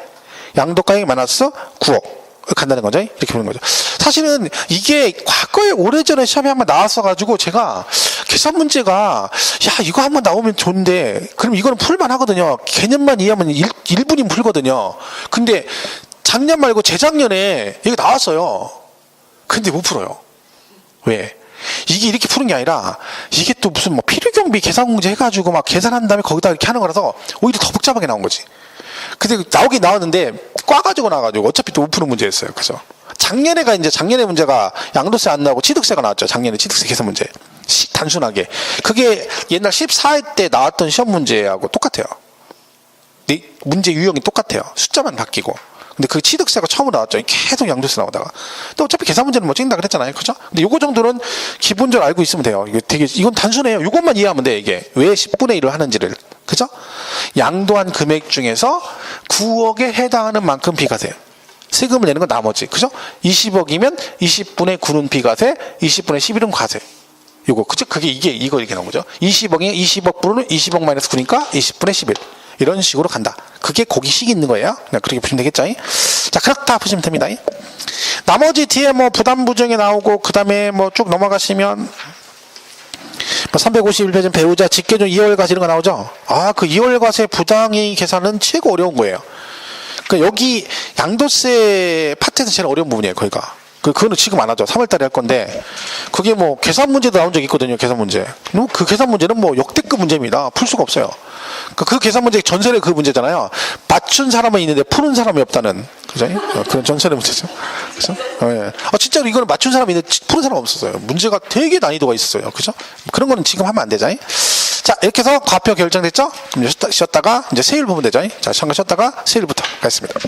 양도가액 마이너스 9억 간다는 거죠. 이렇게 보는 거죠. 사실은 이게 과거에 오래전에 시험에 한번 나왔어가지고 제가 계산 문제가 야 이거 한번 나오면 좋은데 그럼 이거는 풀만 하거든요. 개념만 이해하면 1분이면 풀거든요. 근데 작년 말고 재작년에 이게 나왔어요. 근데 못 풀어요. 왜? 이게 이렇게 푸는 게 아니라 이게 또 무슨 뭐 필요경비 계산공제 해가지고 막 계산한 다음에 거기다 이렇게 하는 거라서 오히려 더 복잡하게 나온 거지. 근데 나오긴 나왔는데 꽈가지고 나와가지고 어차피 또 못 푸는 문제였어요. 그죠? 작년에 문제가 양도세 안 나오고 취득세가 나왔죠. 작년에 취득세 계산 문제. 단순하게. 그게 옛날 14회 때 나왔던 시험 문제하고 똑같아요. 문제 유형이 똑같아요. 숫자만 바뀌고. 근데 그 취득세가 처음으로 나왔죠. 계속 양도세 나오다가. 또 어차피 계산 문제는 뭐 찍는다 그랬잖아요. 그죠? 근데 요거 정도는 기본적으로 알고 있으면 돼요. 이건 단순해요. 요것만 이해하면 돼, 이게. 왜 10분의 1을 하는지를. 그죠? 양도한 금액 중에서 9억에 해당하는 만큼 비과세. 세금을 내는 건 나머지. 그죠? 20억이면 20분의 9는 비과세, 20분의 11은 과세. 요거. 그죠? 이거 이렇게 나온 거죠. 20억에 20억 분은 20억 마이너스 9니까 20분의 11. 이런 식으로 간다. 그게 거기식이 있는 거예요. 그냥 그렇게 보시면 되겠죠. 자, 그렇다 보시면 됩니다. 나머지 뒤에 뭐 부담부정이 나오고, 그 다음에 뭐 쭉 넘어가시면, 뭐 351페이지 배우자 직계존 2월과세 이런 거 나오죠. 그 2월과세 부당이익 계산은 최고 어려운 거예요. 그러니까 여기 양도세 파트에서 제일 어려운 부분이에요, 거기가. 그거는 지금 안 하죠. 3월달에 할 건데, 그게 뭐 계산 문제도 나온 적이 있거든요, 계산 문제. 그 계산 문제는 뭐 역대급 문제입니다. 풀 수가 없어요. 그 계산 문제 전설의 그 문제잖아요. 맞춘 사람은 있는데 푸는 사람이 없다는. 그죠? 그런 전설의 문제죠. 그죠? 예. 진짜로 이거는 맞춘 사람이 있는데 푸는 사람 없었어요. 문제가 되게 난이도가 있었어요. 그죠? 그런 거는 지금 하면 안 되죠. 자, 이렇게 해서 과표 결정됐죠? 그럼 쉬었다가 이제 세일 보면 되죠. 자, 잠깐 쉬었다가 세일부터 가겠습니다.